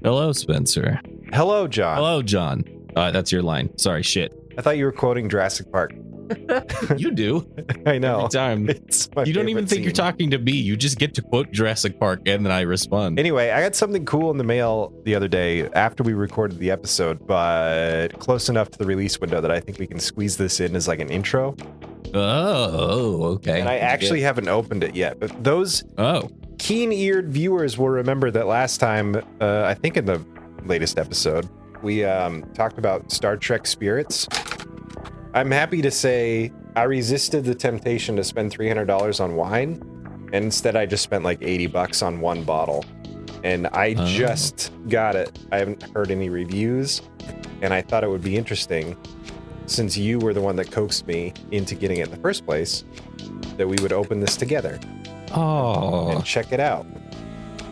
Hello, Spencer. Hello, John. Hello, John. That's your line. Sorry, shit. I thought you were quoting Jurassic Park. You do. I know. Every time. It's my You don't even favorite think you're scene. talking to me. You just get to quote Jurassic Park, and then I respond. Anyway, I got something cool in the mail the other day after we recorded the episode, but close enough to the release window that I think we can squeeze this in as like an intro. Oh, okay. And I actually haven't opened it yet, but those keen-eared viewers will remember that last time, I think in the latest episode, we talked about Star Trek spirits. I'm happy to say I resisted the temptation to spend $300 on wine, and instead I just spent like $80 on one bottle. And I just got it. I haven't heard any reviews, and I thought it would be interesting, since you were the one that coaxed me into getting it in the first place, that we would open this together. Oh, and check it out.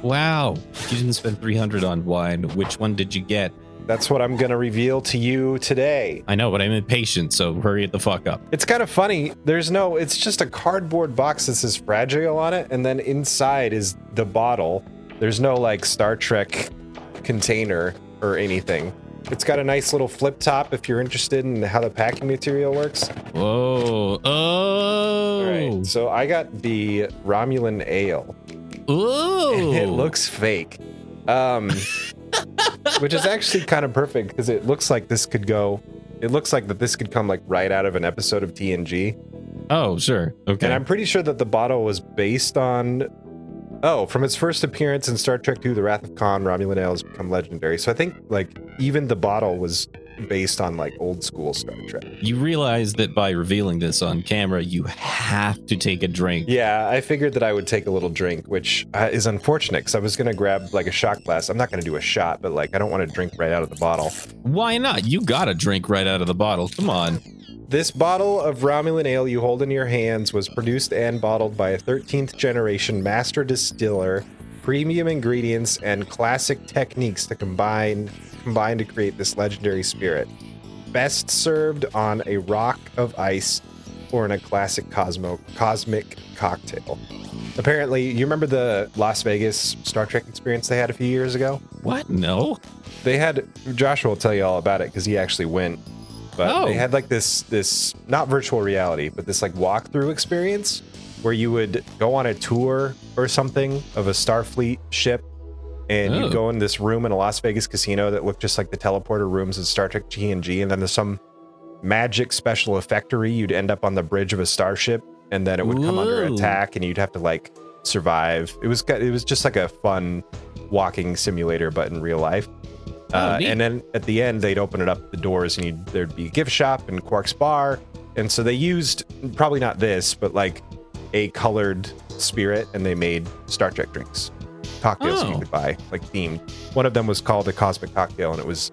Wow. You didn't spend $300 on wine. Which one did you get? That's what I'm going to reveal to you today. I know, but I'm impatient, so hurry it the fuck up. It's kind of funny. It's just a cardboard box that says Fragile on it, and then inside is the bottle. There's no like Star Trek container or anything. It's got a nice little flip top if you're interested in how the packing material works. Whoa. Oh. All right, so I got the Romulan ale. Ooh. It looks fake. Which is actually kind of perfect because it looks like this could come like right out of an episode of TNG. Oh, sure. Okay. And I'm pretty sure that the bottle was based on from its first appearance in Star Trek II, The Wrath of Khan, Romulan ale has become legendary. So I think like even the bottle was based on like old school Star Trek. You realize that by revealing this on camera, you have to take a drink. Yeah, I figured that I would take a little drink, which is unfortunate because I was going to grab like a shot glass. I'm not going to do a shot, but like I don't want to drink right out of the bottle. Why not? You gotta drink right out of the bottle. Come on. This bottle of Romulan ale you hold in your hands was produced and bottled by a 13th generation master distiller, premium ingredients and classic techniques to combine to create this legendary spirit. Best served on a rock of ice or in a classic cosmic cocktail. Apparently, you remember the Las Vegas Star Trek experience they had a few years ago? What? No. They had, Joshua will tell you all about it because he actually went. But they had like this not virtual reality, but this like walkthrough experience where you would go on a tour or something of a Starfleet ship, and you'd go in this room in a Las Vegas casino that looked just like the teleporter rooms in Star Trek TNG, and then there's some magic special effectory. You'd end up on the bridge of a starship, and then it would come under attack, and you'd have to like survive. It was just like a fun walking simulator, but in real life. And then at the end, they'd open it up the doors, and there'd be a gift shop and Quark's bar. And so they used probably not this, but like a colored spirit, and they made Star Trek drinks, cocktails you could buy, like themed. One of them was called a Cosmic Cocktail, and it was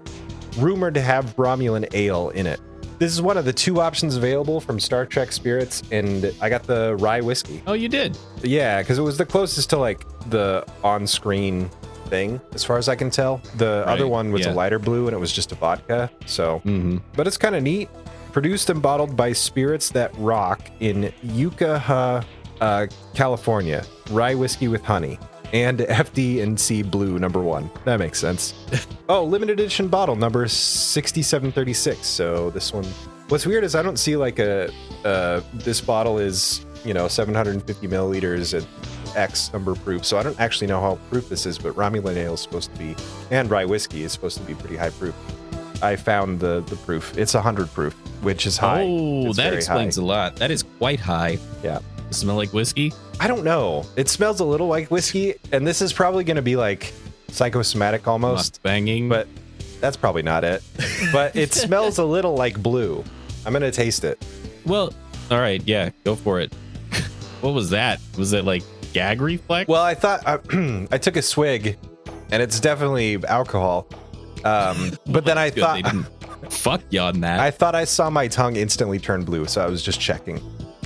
rumored to have Romulan ale in it. This is one of the two options available from Star Trek spirits, and I got the rye whiskey. Oh, you did? Yeah, because it was the closest to like the on-screen thing as far as I can tell. The other one was a lighter blue, and it was just a vodka. So, but it's kind of neat. Produced and bottled by Spirits That Rock in Ukiah, California. Rye whiskey with honey. And FD&C Blue #1. That makes sense. Limited edition bottle number 6736. So this one. What's weird is I don't see like this bottle is 750 milliliters at X number proof. So I don't actually know how proof this is, but Romulan ale is supposed to be, and rye whiskey is supposed to be pretty high proof. I found the proof. It's 100 proof, which is high. Oh, it's that explains a lot. That is quite high. Yeah. Does it smell like whiskey? I don't know. It smells a little like whiskey, and this is probably going to be like psychosomatic almost. Banging. But that's probably not it. But it smells a little like blue. I'm going to taste it. Well, all right. Yeah, go for it. What was that? Was it like gag reflex? Well, I thought I took a swig, and it's definitely alcohol. But then I thought they didn't fuck you on that. I thought I saw my tongue instantly turn blue, so I was just checking.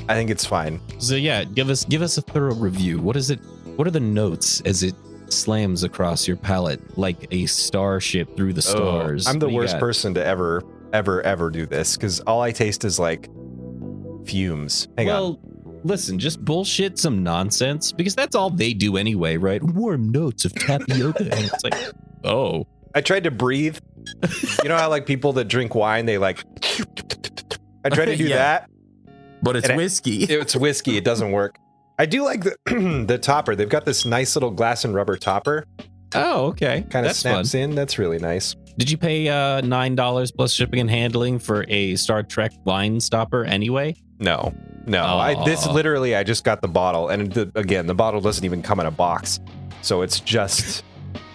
I think it's fine. So yeah, give us a thorough review. What is it? What are the notes as it slams across your palate like a starship through the stars? I'm the worst person to ever do this because all I taste is like fumes. Hang on. Listen, just bullshit some nonsense because that's all they do anyway, right? Warm notes of tapioca. And it's like, Oh. I tried to breathe. You know how like people that drink wine, they like, I tried to do that. But it's whiskey. It's whiskey. It doesn't work. I do like the topper. They've got this nice little glass and rubber topper. Oh, okay. Kind of snaps in. That's really nice. Did you pay $9 plus shipping and handling for a Star Trek wine stopper anyway? No. This literally, I just got the bottle, and again, the bottle doesn't even come in a box, so it's just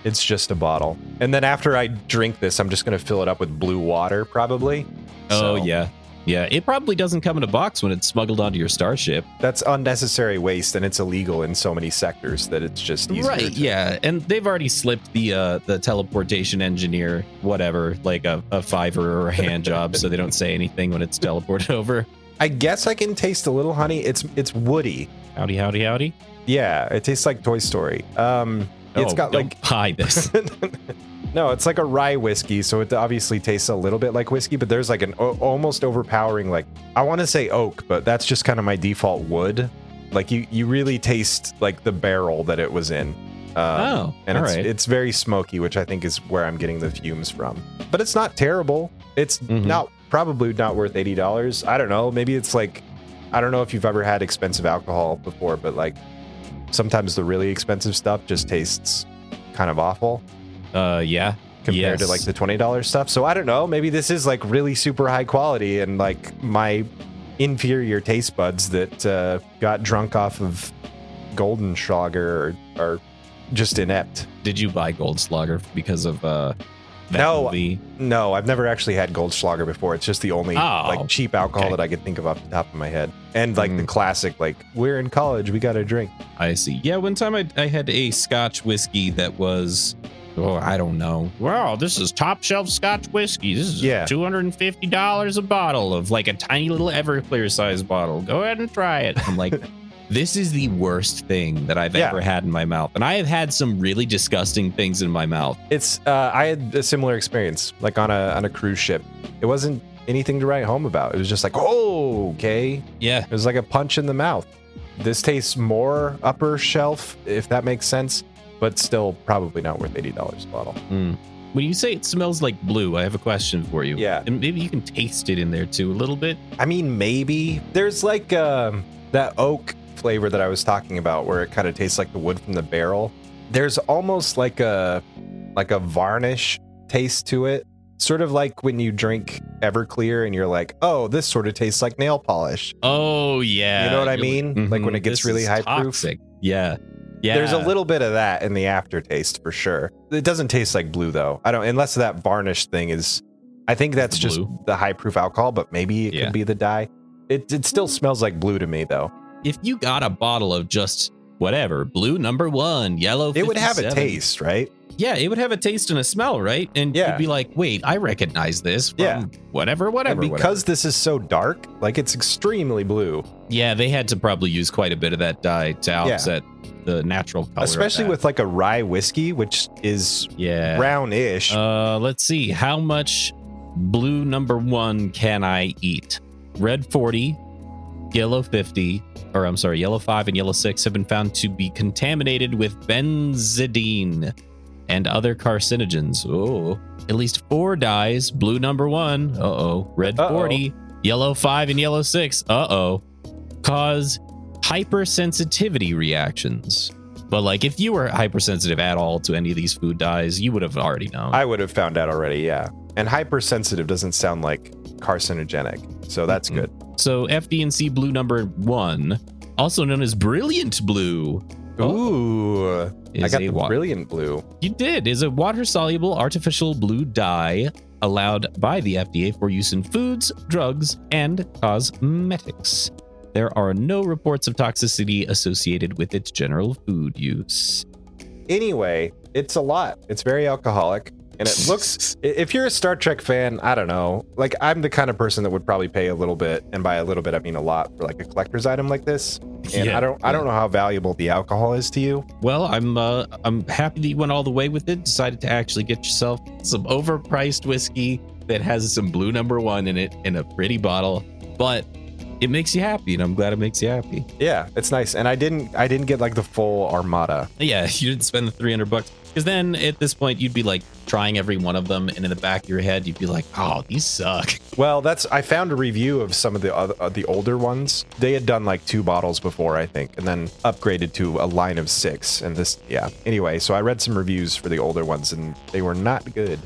a bottle. And then after I drink this, I'm just gonna fill it up with blue water, probably. Oh yeah. It probably doesn't come in a box when it's smuggled onto your starship. That's unnecessary waste, and it's illegal in so many sectors that it's just easier. Right, yeah. And they've already slipped the teleportation engineer, whatever, like a fiver or a hand job, so they don't say anything when it's teleported over. I guess I can taste a little honey. It's woody. Howdy, howdy, howdy. Yeah, it tastes like Toy Story. It's got don't hide this. No, it's like a rye whiskey, so it obviously tastes a little bit like whiskey, but there's like an almost overpowering, like, I want to say oak, but that's just kind of my default wood. Like you really taste like the barrel that it was in. And it's very smoky, which I think is where I'm getting the fumes from. But it's not terrible. It's probably not worth $80. I don't know. Maybe it's like, I don't know if you've ever had expensive alcohol before, but like sometimes the really expensive stuff just tastes kind of awful. Yeah. Compared to like the $20 stuff. So I don't know. Maybe this is like really super high quality, and like my inferior taste buds that got drunk off of Goldenschlager are just inept. Did you buy Goldschlager because of that movie? No, I've never actually had Goldschlager before. It's just the only like cheap alcohol that I could think of off the top of my head. And like the classic, like, we're in college, we got to drink. I see. Yeah, one time I had a Scotch whiskey that was, I don't know. Wow, this is top shelf Scotch whiskey. This is $250 a bottle of like a tiny little Everclear size bottle. Go ahead and try it. I'm like, this is the worst thing that I've ever had in my mouth. And I have had some really disgusting things in my mouth. It's I had a similar experience, like on a cruise ship. It wasn't anything to write home about. It was just like, oh, okay. Yeah. It was like a punch in the mouth. This tastes more upper shelf, if that makes sense, but still probably not worth $80 a bottle. When you say it smells like blue, I have a question for you. Yeah. And maybe you can taste it in there too a little bit. I mean, maybe. There's like that oak flavor that I was talking about where it kind of tastes like the wood from the barrel. There's almost like a varnish taste to it. Sort of like when you drink Everclear and you're like, oh, this sort of tastes like nail polish. Oh, yeah. You know what I mean? Like when it gets really high proof. Yeah. Yeah. There's a little bit of that in the aftertaste for sure. It doesn't taste like blue though. I don't, unless that varnish thing is, I think that's just the high proof alcohol, but maybe it could be the dye. It still smells like blue to me though. If you got a bottle of just whatever, blue number 1, yellow 57, it would have a taste, right? Yeah, it would have a taste and a smell, right? And you'd be like, wait, I recognize this from whatever. And because this is so dark, like it's extremely blue. Yeah, they had to probably use quite a bit of that dye to offset the natural color. Especially with like a rye whiskey, which is brownish. Let's see. How much blue number 1 can I eat? Red 40, yellow 50, or I'm sorry, yellow 5 and yellow 6 have been found to be contaminated with benzidine and other carcinogens. Oh, at least 4 dyes, blue number 1, red 40, yellow 5 and yellow 6, cause hypersensitivity reactions. But like if you were hypersensitive at all to any of these food dyes, you would have already known. I would have found out already, yeah. And hypersensitive doesn't sound like carcinogenic, so that's good. So FD&C blue number 1, also known as brilliant blue. Ooh, I got the brilliant blue. You did. Is a water-soluble artificial blue dye allowed by the FDA for use in foods, drugs, and cosmetics. There are no reports of toxicity associated with its general food use. Anyway, it's a lot. It's very alcoholic. And it looks, if you're a Star Trek fan, I don't know, like I'm the kind of person that would probably pay a little bit, and by a little bit I mean a lot, for like a collector's item like this. And I don't know how valuable the alcohol is to you. Well, I'm happy that you went all the way with it. Decided to actually get yourself some overpriced whiskey that has some blue number 1 in it in a pretty bottle, but it makes you happy, and I'm glad it makes you happy. Yeah, it's nice. And I didn't get like the full armada. Yeah, you didn't spend the $300. Because then at this point, you'd be like trying every one of them. And in the back of your head, you'd be like, oh, these suck. Well, I found a review of some of the older ones. They had done like 2 bottles before, I think, and then upgraded to a line of 6. And this, yeah. Anyway, so I read some reviews for the older ones and they were not good.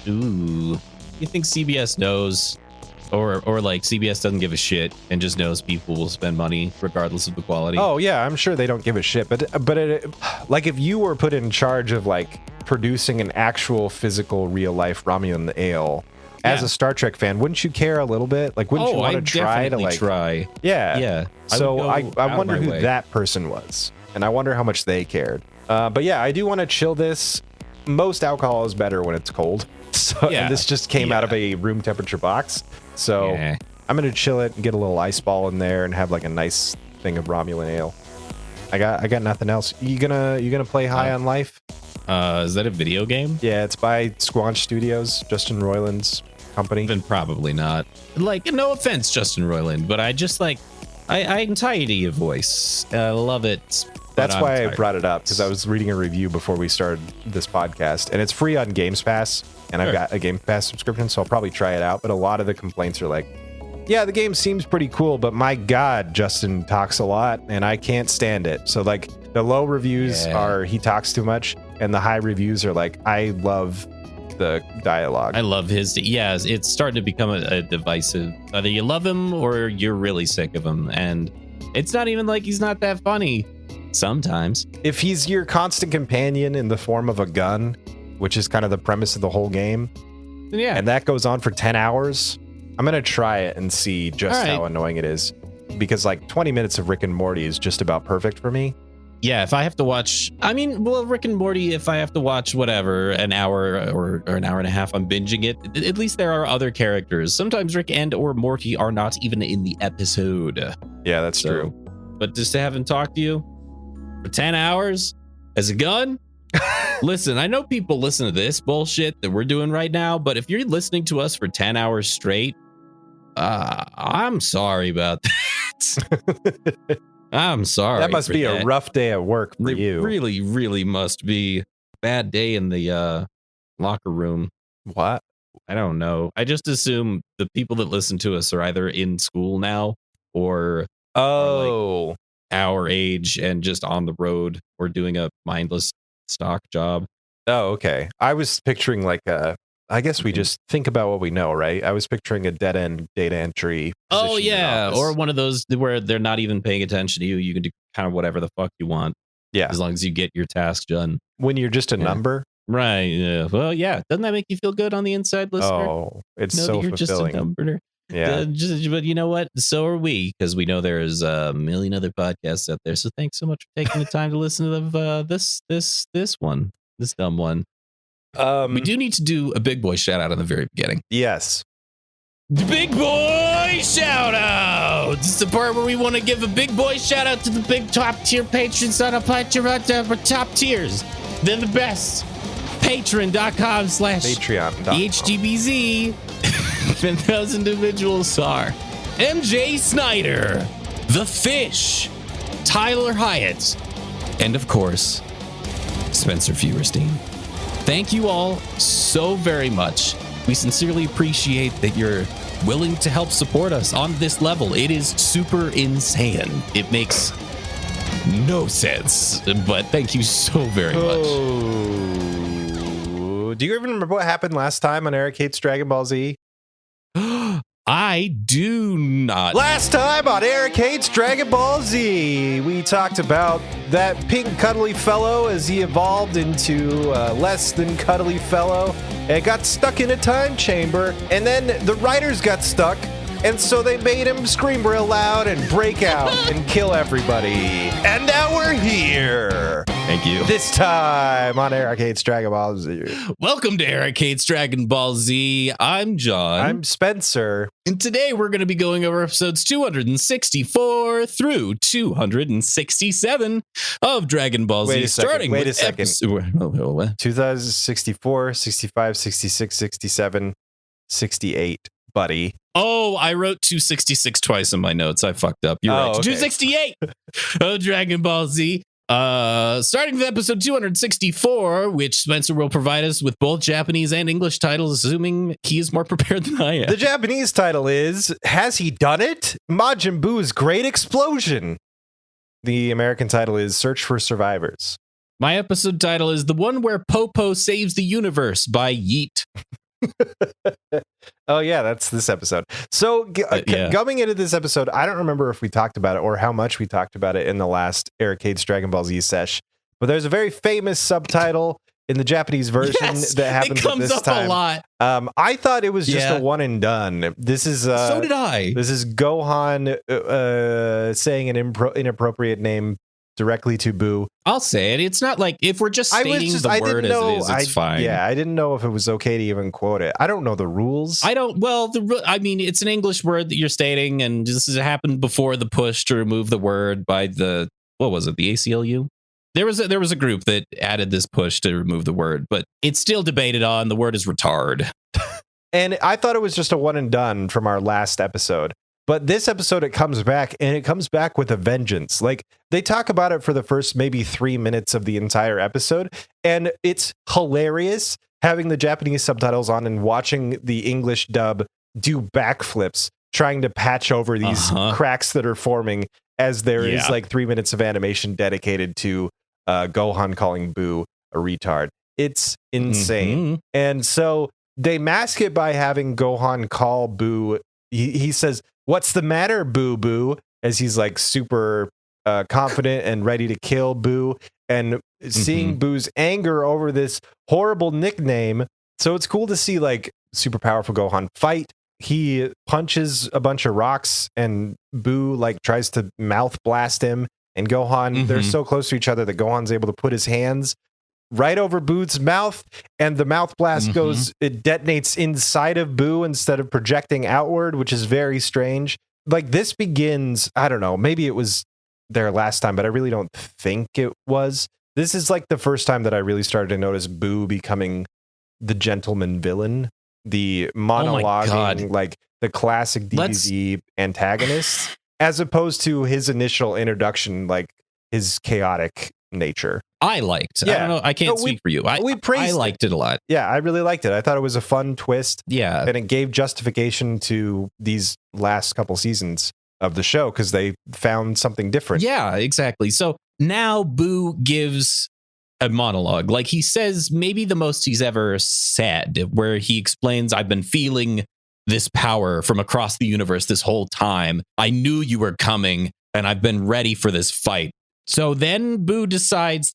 Ooh. You think CBS knows? Or like CBS doesn't give a shit and just knows people will spend money regardless of the quality? Oh yeah, I'm sure they don't give a shit. But like if you were put in charge of like producing an actual physical real life Romulan ale as a Star Trek fan, wouldn't you care a little bit? Like wouldn't you want to try to like try? Yeah. So I wonder who that person was, and I wonder how much they cared. But yeah, I do want to chill this. Most alcohol is better when it's cold. So and this just came out of a room temperature box. So I'm gonna chill it and get a little ice ball in there and have like a nice thing of Romulan ale. I got nothing else. You gonna play High on Life? Is that a video game? Yeah, it's by Squanch Studios, Justin Roiland's company. Then probably not. Like, no offense, Justin Roiland, but I just like I'm tired of your voice. I love it. That's why I brought it up, because I was reading a review before we started this podcast, and it's free on Games Pass, and I've got a Game Pass subscription, so I'll probably try it out. But a lot of the complaints are like, yeah, the game seems pretty cool, but my God, Justin talks a lot, and I can't stand it. So like the low reviews are he talks too much, and the high reviews are like, I love the dialogue. I love his. Yeah, it's starting to become a divisive. Either you love him or you're really sick of him, and it's not even like he's not that funny. Sometimes. If he's your constant companion in the form of a gun, which is kind of the premise of the whole game, and that goes on for 10 hours, I'm going to try it and see just how annoying it is. Because like 20 minutes of Rick and Morty is just about perfect for me. Yeah, if I have to watch, Rick and Morty, if I have to watch whatever, an hour or an hour and a half, I'm binging it. At least there are other characters. Sometimes Rick and or Morty are not even in the episode. Yeah, that's true. But just to have him talk to you for 10 hours as a gun? Listen, I know people listen to this bullshit that we're doing right now, but if you're listening to us for 10 hours straight, I'm sorry about that. I'm sorry. That must be a rough day at work for you. Really, really must be a bad day in the locker room. What? I don't know. I just assume the people that listen to us are either in school now or like our age and just on the road or doing a mindless stock job. Oh, okay. I was picturing like I guess we just think about what we know, right? I was picturing a dead end data entry. Oh yeah, or one of those where they're not even paying attention to you. You can do kind of whatever the fuck you want. Yeah, as long as you get your task done. When you're just a number, right? Yeah. Well, yeah. Doesn't that make you feel good on the inside, listener? Oh, it's so fulfilling. Just a number. Yeah. But you know what? So are we, because we know there's a million other podcasts out there. So thanks so much for taking the time to listen to this dumb one. We do need to do a big boy shout out in the very beginning. Yes. The big boy shout out. This is the part where we want to give a big boy shout out to the big top tier patrons on a top tiers. They're the best. Patreon.com/HDBZ. And those individuals are MJ Snyder, The Fish, Tyler Hyatt, and of course, Spencer Feuerstein. Thank you all so very much. We sincerely appreciate that you're willing to help support us on this level. It is super insane. It makes no sense, but thank you so very much. Do you even remember what happened last time on Eric Hates Dragon Ball Z? I do not. Last time on Eric Hates Dragon Ball Z, we talked about that pink cuddly fellow as he evolved into a less than cuddly fellow and got stuck in a time chamber, and then the writers got stuck, and so they made him scream real loud and break out and kill everybody. And now we're here. Thank you. This time on Eric Hates Dragon Ball Z. Welcome to Eric Hates Dragon Ball Z. I'm John. I'm Spencer. And today we're going to be going over episodes 264 through 267 of Dragon Ball Z. Starting Wait a second. 2064, 65, 66, 67, 68, buddy. Oh, I wrote 266 twice in my notes. I fucked up. You're right. Okay. 268 of Dragon Ball Z. Starting with episode 264, which Spencer will provide us with both Japanese and English titles, assuming he is more prepared than I am. The Japanese title is Has He Done It? Majin Buu's Great Explosion. The American title is Search for Survivors. My episode title is The One Where Popo Saves the Universe by Yeet. Oh, yeah, that's this episode. So coming into this episode, I don't remember if we talked about it or how much we talked about it in the last Arcade's Dragon Ball Z sesh, but there's a very famous subtitle in the Japanase version that happens it comes at this up time. A lot. I thought it was just a one and done. This is so did I. This is Gohan saying an inappropriate name directly to Buu. I'll say it. It's not like if we're just stating the word as it is, it's fine. Yeah, I didn't know if it was okay to even quote it. I don't know the rules. I mean, it's an English word that you're stating, and this has happened before the push to remove the word by the, what was it, the ACLU? There was a group that added this push to remove the word, but it's still debated on. The word is retard. And I thought it was just a one and done from our last episode. But this episode, it comes back, and it comes back with a vengeance. Like, they talk about it for the first maybe 3 minutes of the entire episode, and it's hilarious having the Japanese subtitles on and watching the English dub do backflips, trying to patch over these cracks that are forming as there is like 3 minutes of animation dedicated to Gohan calling Buu a retard. It's insane. And so they mask it by having Gohan call Buu. He says, "What's the matter, Boo Boo?" As he's like super confident and ready to kill Buu, and seeing Boo's anger over this horrible nickname. So it's cool to see like super powerful Gohan fight. He punches a bunch of rocks, and Buu like tries to mouth blast him. And Gohan, they're so close to each other that Gohan's able to put his hands right over Boo's mouth, and the mouth blast it detonates inside of Buu instead of projecting outward, which is very strange. Like, this begins, I don't know, maybe it was there last time, but I really don't think it was. This is like the first time that I really started to notice Buu becoming the gentleman villain, the monologuing, like the classic DBZ antagonist, as opposed to his initial introduction, like his chaotic nature. I liked. I don't know. I can't speak for you. I liked it a lot. Yeah, I really liked it. I thought it was a fun twist. Yeah. And it gave justification to these last couple seasons of the show because they found something different. Yeah, exactly. So now Buu gives a monologue. Like, he says maybe the most he's ever said, where he explains, "I've been feeling this power from across the universe this whole time. I knew you were coming, and I've been ready for this fight." So then Buu decides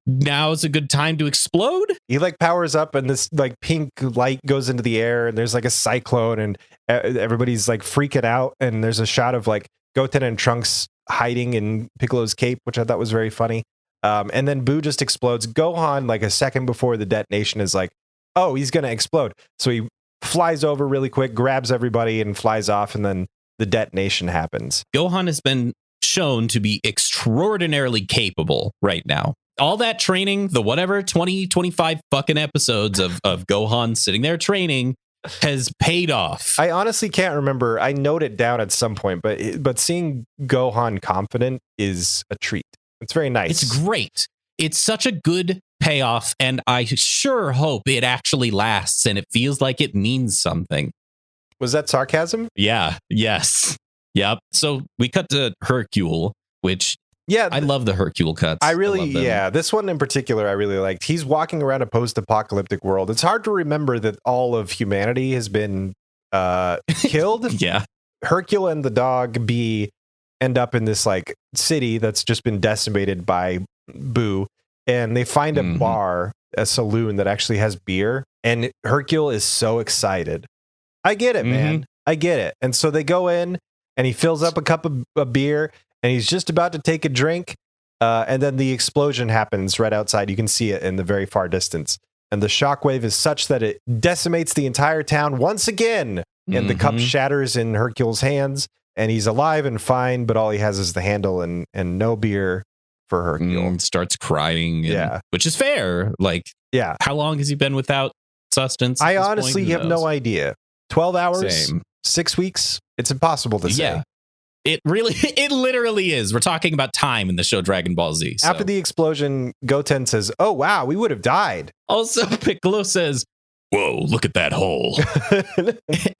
now is a good time to explode. He like powers up, and this like pink light goes into the air, and there's like a cyclone, and everybody's like freaking out. And there's a shot of like Goten and Trunks hiding in Piccolo's cape, which I thought was very funny. And then Buu just explodes. Gohan, like a second before the detonation, is like, "Oh, he's gonna explode." So he flies over really quick, grabs everybody, and flies off. And then the detonation happens. Gohan has been shown to be extraordinarily capable right now. All that training, the whatever 20, 25 fucking episodes of Gohan sitting there training has paid off. I honestly can't remember. I note it down at some point, but seeing Gohan confident is a treat. It's very nice. It's great. It's such a good payoff, and I sure hope it actually lasts and it feels like it means something. Was that sarcasm? Yeah. Yes. Yep. So we cut to Hercule, which I love the Hercule cuts. This one in particular I really liked. He's walking around a post-apocalyptic world. It's hard to remember that all of humanity has been killed. Yeah. Hercule and the dog Bee end up in this like city that's just been decimated by Buu, and they find a bar, a saloon that actually has beer, and Hercule is so excited. I get it, man. I get it. And so they go in, and he fills up a cup of beer, and he's just about to take a drink. And then the explosion happens right outside. You can see it in the very far distance. And the shockwave is such that it decimates the entire town once again. And the cup shatters in Hercule's hands, and he's alive and fine, but all he has is the handle and no beer for Hercule. Starts crying. Which is fair. Like, how long has he been without sustenance? I honestly have no idea. 12 hours? Same. 6 weeks? It's impossible to say. Yeah. It literally is. We're talking about time in the show Dragon Ball Z. So. After the explosion, Goten says, "Oh wow, we would have died." Also, Piccolo says, "Whoa, look at that hole."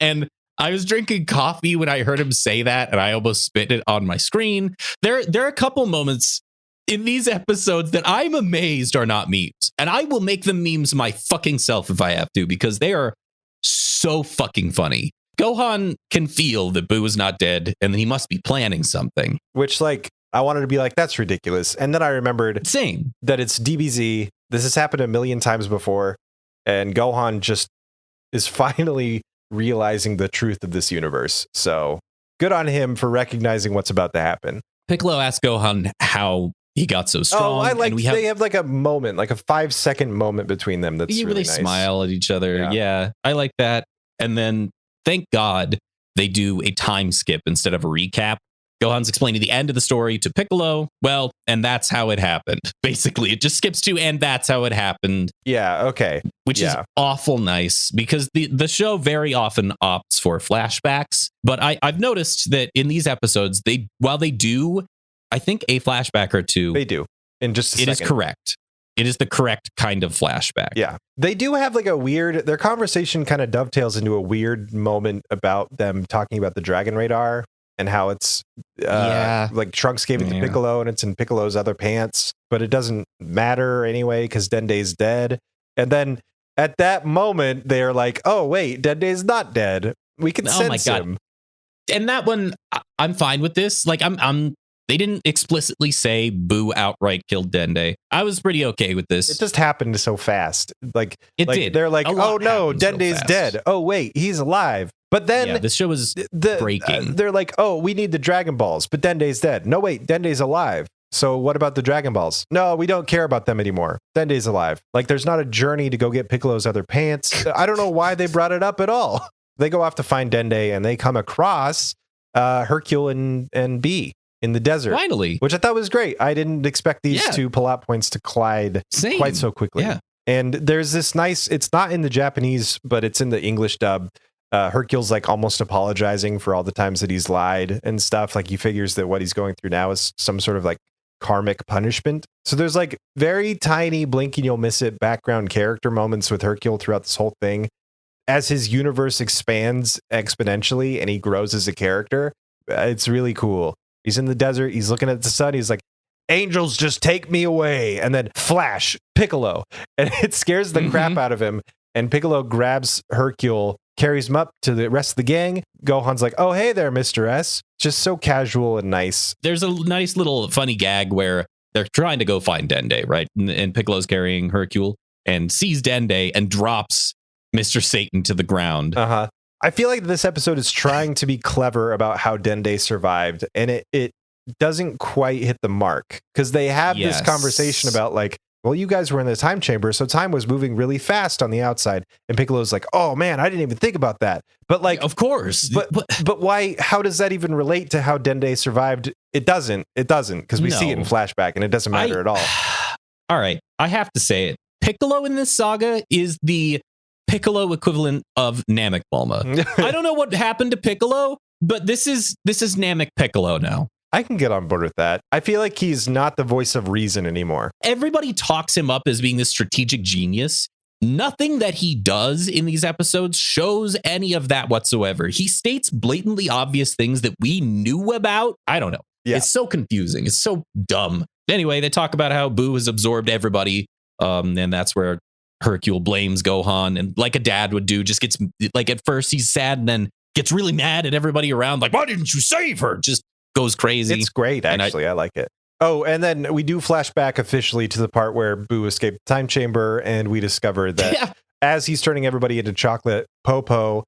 And I was drinking coffee when I heard him say that, and I almost spit it on my screen. There are a couple moments in these episodes that I'm amazed are not memes, and I will make them memes my fucking self if I have to, because they are so fucking funny. Gohan can feel that Boo is not dead, and he must be planning something. Which, like, I wanted to be like, that's ridiculous. And then I remembered that it's DBZ. This has happened a million times before. And Gohan just is finally realizing the truth of this universe. So good on him for recognizing what's about to happen. Piccolo asks Gohan how he got so strong. Oh, I like they have like a moment, like a 5-second moment between them. That's really nice. They smile at each other. Yeah, I like that. And then thank God they do a time skip instead of a recap. Gohan's explaining the end of the story to Piccolo. Well, and that's how it happened. Basically, it just skips to, and that's how it happened. Yeah, okay. Which is awful nice, because the show very often opts for flashbacks. But I've noticed that in these episodes, while they do, I think, a flashback or two. They do. In just a second. It is correct. It is the correct kind of flashback. Yeah. They do have like their conversation kind of dovetails into a weird moment about them talking about the Dragon Radar and how it's like Trunks gave it to Piccolo and it's in Piccolo's other pants, but it doesn't matter anyway because Dende's dead. And then at that moment, they're like, oh, wait, Dende's not dead. We can sense him. And that one, I'm fine with this. Like, they didn't explicitly say Boo outright killed Dende. I was pretty okay with this. It just happened so fast. Like it did. They're like, oh no, Dende's dead. Oh wait, he's alive. But then this show was breaking. They're like, oh, we need the Dragon Balls, but Dende's dead. No, wait, Dende's alive. So what about the Dragon Balls? No, we don't care about them anymore. Dende's alive. Like there's not a journey to go get Piccolo's other pants. I don't know why they brought it up at all. They go off to find Dende and they come across Hercule and B in the desert. Finally. Which I thought was great. I didn't expect these two plot points to collide quite so quickly. Yeah. And there's this nice, it's not in the Japanese, but it's in the English dub. Hercule's like almost apologizing for all the times that he's lied and stuff. Like he figures that what he's going through now is some sort of like karmic punishment. So there's like very tiny blink and you'll miss it background character moments with Hercule throughout this whole thing. As his universe expands exponentially and he grows as a character, it's really cool. He's in the desert. He's looking at the sun. He's like, angels, just take me away. And then flash, Piccolo. And it scares the crap out of him. And Piccolo grabs Hercule, carries him up to the rest of the gang. Gohan's like, oh, hey there, Mr. S. Just so casual and nice. There's a nice little funny gag where they're trying to go find Dende, right? And Piccolo's carrying Hercule and sees Dende and drops Mr. Satan to the ground. Uh-huh. I feel like this episode is trying to be clever about how Dende survived, and it doesn't quite hit the mark because they have this conversation about like, well, you guys were in the time chamber, so time was moving really fast on the outside. And Piccolo's like, oh man, I didn't even think about that. But like, of course, but why? How does that even relate to how Dende survived? It doesn't because we see it in flashback, and it doesn't matter at all. All right, I have to say it. Piccolo in this saga is the Piccolo equivalent of Namek Bulma. I don't know what happened to Piccolo, but this is Namek Piccolo now. I can get on board with that. I feel like he's not the voice of reason anymore. Everybody talks him up as being this strategic genius. Nothing that he does in these episodes shows any of that whatsoever. He states blatantly obvious things that we knew about. I don't know. Yeah. It's so confusing. It's so dumb. Anyway, they talk about how Boo has absorbed everybody. And that's where Hercule blames Gohan, and like a dad would do, just gets like at first he's sad and then gets really mad at everybody around, like, why didn't you save her? Just goes crazy. It's great, actually. I like it. Oh, and then we do flashback officially to the part where Boo escaped the time chamber, and we discover that as he's turning everybody into chocolate, Popo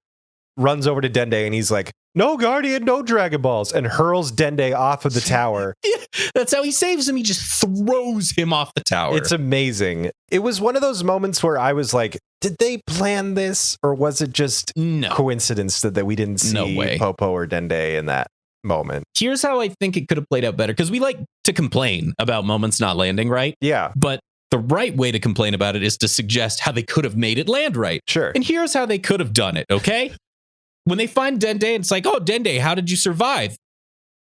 runs over to Dende and he's like, no Guardian, no Dragon Balls, and hurls Dende off of the tower. That's how he saves him. He just throws him off the tower. It's amazing. It was one of those moments where I was like, did they plan this? Or was it just coincidence that we didn't see Popo or Dende in that moment? Here's how I think it could have played out better, because we like to complain about moments not landing right. Yeah. But the right way to complain about it is to suggest how they could have made it land right. Sure. And here's how they could have done it, okay? When they find Dende, it's like, oh, Dende, how did you survive?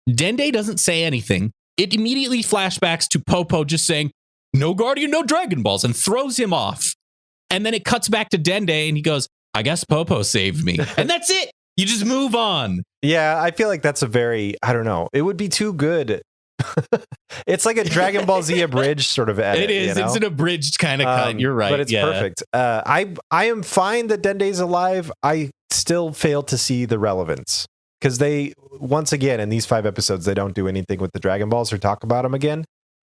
Dende doesn't say anything. It immediately flashbacks to Popo just saying, "No Guardian, no Dragon Balls," and throws him off. And then it cuts back to Dende and he goes, "I guess Popo saved me." And that's it. You just move on. Yeah, I feel like that's a very, I don't know. It would be too good. It's like a Dragon Ball Z abridged sort of edit. It is. You know? It's an abridged kind of cut. You're right. But it's perfect. I am fine that Dende's alive. I still fail to see the relevance. Because they, once again, in these 5 episodes, they don't do anything with the Dragon Balls or talk about them again.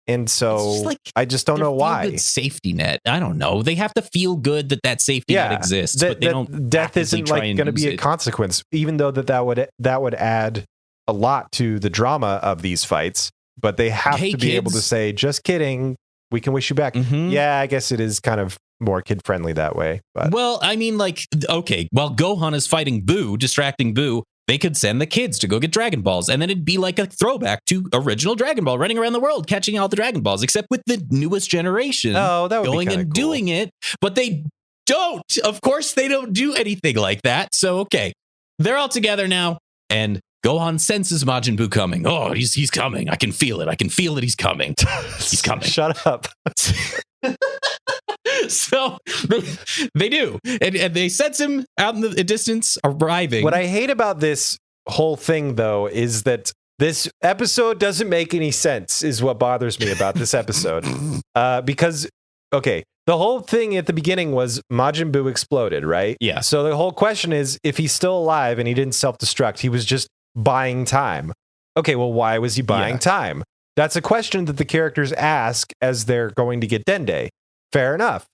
And so I just don't know why. Safety net. I don't know. They have to feel good that safety net exists, but they don't. Death isn't like going to be a consequence, even though that would add a lot to the drama of these fights. But they have to be able to say, "Just kidding. We can wish you back." Mm-hmm. Yeah, I guess it is kind of more kid friendly that way. But well, I mean, like, okay, while Gohan is fighting Boo, distracting Boo, they could send the kids to go get Dragon Balls, and then it'd be like a throwback to original Dragon Ball, running around the world, catching all the Dragon Balls, except with the newest generation that would going be and cool. doing it. But they don't. Of course, they don't do anything like that. So, okay, they're all together now, and Gohan senses Majin Buu coming. Oh, he's coming. I can feel it. I can feel it. He's coming. He's coming. Shut up. So they do, and they sense him out in the distance arriving. What I hate about this whole thing, though, is that this episode doesn't make any sense, is what bothers me about this episode. Because, okay, the whole thing at the beginning was Majin Buu exploded, right? Yeah. So the whole question is, if he's still alive and he didn't self-destruct, he was just buying time. Okay, well, why was he buying time? That's a question that the characters ask as they're going to get Dende. Fair enough.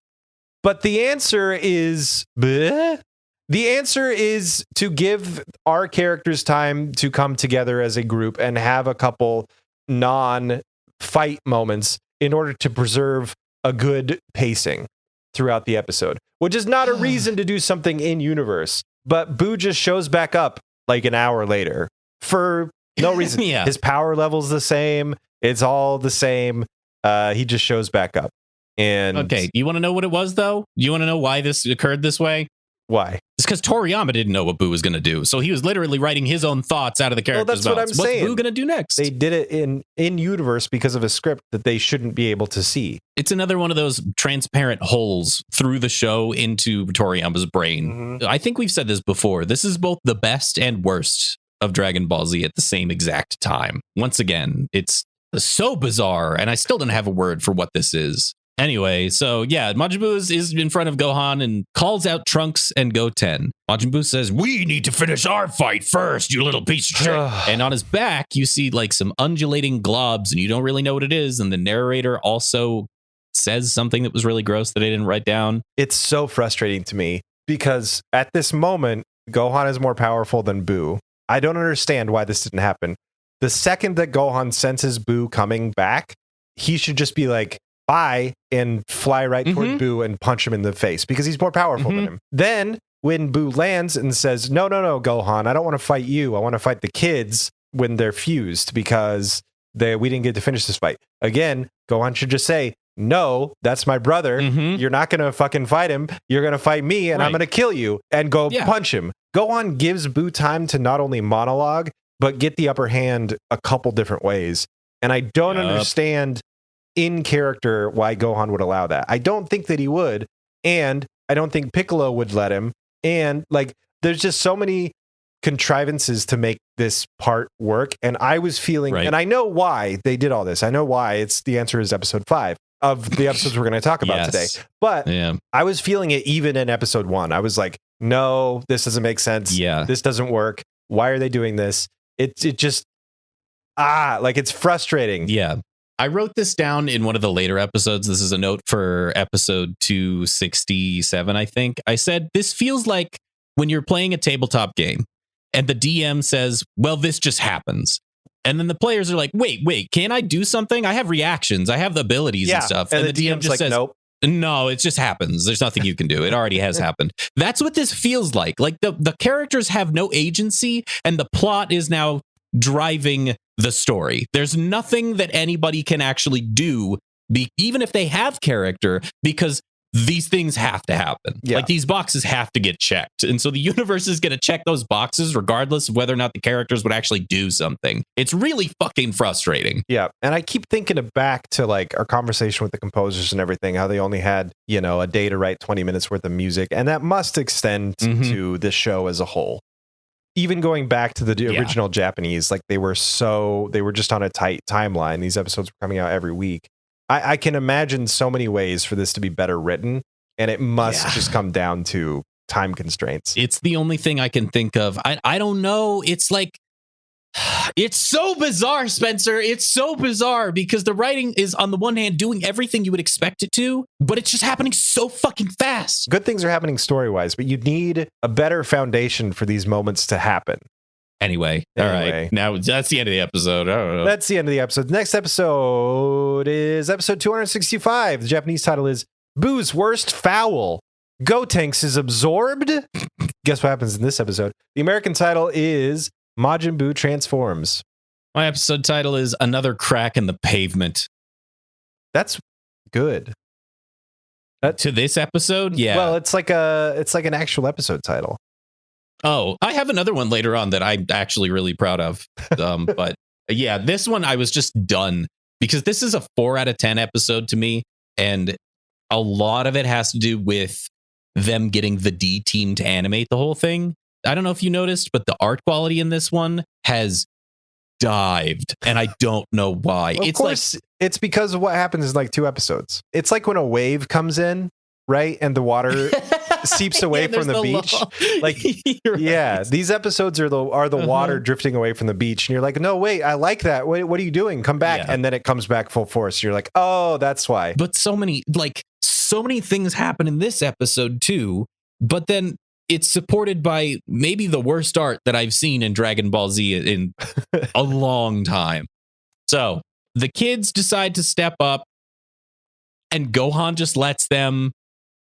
But the answer is bleh. The answer is to give our characters time to come together as a group and have a couple non-fight moments in order to preserve a good pacing throughout the episode, which is not a reason to do something in universe. But Boo just shows back up like an hour later for no reason. His power level's the same. It's all the same. He just shows back up. And okay, you want to know what it was, though? You want to know why this occurred this way? Why? It's because Toriyama didn't know what Boo was going to do. So he was literally writing his own thoughts out of the character's well, that's mouths. What I'm saying. What's Boo going to do next? They did it in universe because of a script that they shouldn't be able to see. It's another one of those transparent holes through the show into Toriyama's brain. Mm-hmm. I think we've said this before. This is both the best and worst of Dragon Ball Z at the same exact time. Once again, it's so bizarre, and I still don't have a word for what this is. Anyway, so yeah, Majin Buu is in front of Gohan and calls out Trunks and Goten. Majin Buu says, "We need to finish our fight first, you little piece of shit." And on his back, you see like some undulating globs, and you don't really know what it is. And the narrator also says something that was really gross that I didn't write down. It's so frustrating to me because at this moment, Gohan is more powerful than Buu. I don't understand why this didn't happen. The second that Gohan senses Buu coming back, he should just be like, bye, and fly right toward Buu and punch him in the face because he's more powerful than him. Then when Buu lands and says, no, Gohan, I don't want to fight you. I want to fight the kids when they're fused because we didn't get to finish this fight. Again, Gohan should just say, no, that's my brother. You're not going to fucking fight him. You're going to fight me and I'm going to kill you and go punch him. Gohan gives Buu time to not only monologue, but get the upper hand a couple different ways. And I don't understand in character why Gohan would allow that. I don't think that he would, and I don't think Piccolo would let him. And like, there's just so many contrivances to make this part work. And I was feeling, and I know why they did all this. I know why. The answer is episode 5 of the episodes we're going to talk about today. But I was feeling it even in episode 1. I was like, no, this doesn't make sense. This doesn't work. Why are they doing this? It just, like it's frustrating. I wrote this down in one of the later episodes. This is a note for episode 267, I think. I said, this feels like when you're playing a tabletop game and the DM says, well, this just happens. And then the players are like, wait, can I do something? I have reactions. I have the abilities and stuff. And the DM just says, nope. No, it just happens. There's nothing you can do. It already has happened. That's what this feels like. Like the characters have no agency and the plot is now driving the story. There's nothing that anybody can actually do, even if they have character, because these things have to happen. Yeah. Like these boxes have to get checked. And so the universe is going to check those boxes regardless of whether or not the characters would actually do something. It's really fucking frustrating. Yeah. And I keep thinking back to like our conversation with the composers and everything, how they only had, a day to write 20 minutes worth of music. And that must extend to the show as a whole. Even going back to the original Japanese, like they were just on a tight timeline. These episodes were coming out every week. I can imagine so many ways for this to be better written, and it must just come down to time constraints. It's the only thing I can think of. I don't know. It's like, it's so bizarre, Spencer. It's so bizarre because the writing is on the one hand doing everything you would expect it to, but it's just happening so fucking fast. Good things are happening story-wise, but you need a better foundation for these moments to happen. Anyway, all right. Now that's the end of the episode. I don't know. That's the end of the episode. The next episode is episode 265. The Japanese title is Boo's Worst Foul. Gotenks is absorbed. Guess what happens in this episode? The American title is Majin Buu Transforms. My episode title is Another Crack in the Pavement. That's good. To this episode? Yeah. Well, it's like an actual episode title. Oh, I have another one later on that I'm actually really proud of. But yeah, this one I was just done because this is a 4 out of 10 episode to me. And a lot of it has to do with them getting the D team to animate the whole thing. I don't know if you noticed, but the art quality in this one has dived. And I don't know why. Well, of course, it's because of what happens in like 2 episodes. It's like when a wave comes in, right? And the water seeps away from the beach. Like, right. These episodes are the water drifting away from the beach. And you're like, no, wait, I like that. Wait, what are you doing? Come back. Yeah. And then it comes back full force. You're like, oh, that's why. But so many things happen in this episode too. But then it's supported by maybe the worst art that I've seen in Dragon Ball Z in a long time. So the kids decide to step up and Gohan just lets them.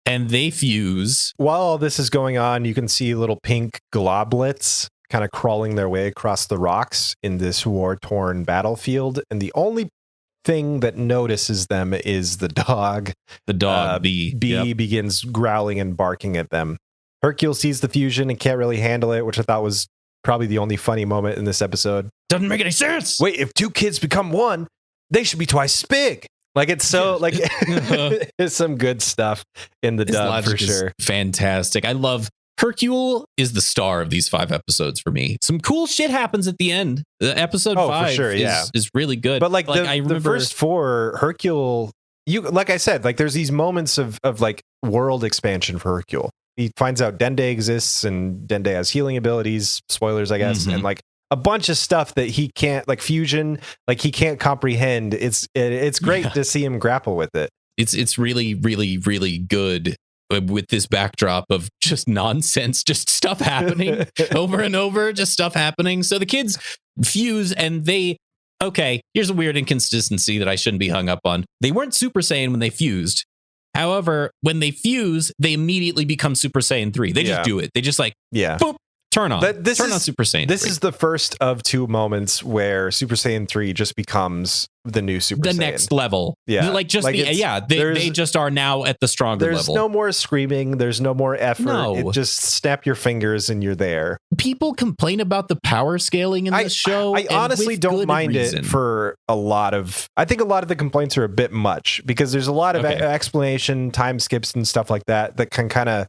And they fuse. While all this is going on, you can see little pink globlets kind of crawling their way across the rocks in this war-torn battlefield. And the only thing that notices them is the dog. The dog, B begins growling and barking at them. Hercule sees the fusion and can't really handle it, which I thought was probably the only funny moment in this episode. Doesn't make any sense. Wait, if 2 kids become 1, they should be twice as big. Like it's so like it's some good stuff in the dub for sure. Fantastic. I love Hercule is the star of these 5 episodes for me. Some cool shit happens at the end. The episode 5 for sure, is really good. But like I remember the first 4, Hercule, like I said, like there's these moments of like world expansion for Hercule. He finds out Dende exists and Dende has healing abilities, spoilers, I guess, and like a bunch of stuff that he can't, like fusion, like he can't comprehend. It's great to see him grapple with it. It's really, really, really good with this backdrop of just nonsense, just stuff happening over and over, just stuff happening. So the kids fuse and here's a weird inconsistency that I shouldn't be hung up on. They weren't Super Saiyan when they fused. However, when they fuse, they immediately become Super Saiyan 3. They just do it. They just boop. Turn on. Turn on Super Saiyan 3. This is the first of 2 moments where Super Saiyan 3 just becomes the new Super Saiyan. The next level. Yeah. They just are now at the stronger level. There's no more screaming. There's no more effort. No. It just snap your fingers and you're there. People complain about the power scaling in this show. I honestly don't mind it for a lot of... I think a lot of the complaints are a bit much because there's a lot of explanation, time skips and stuff like that can kind of...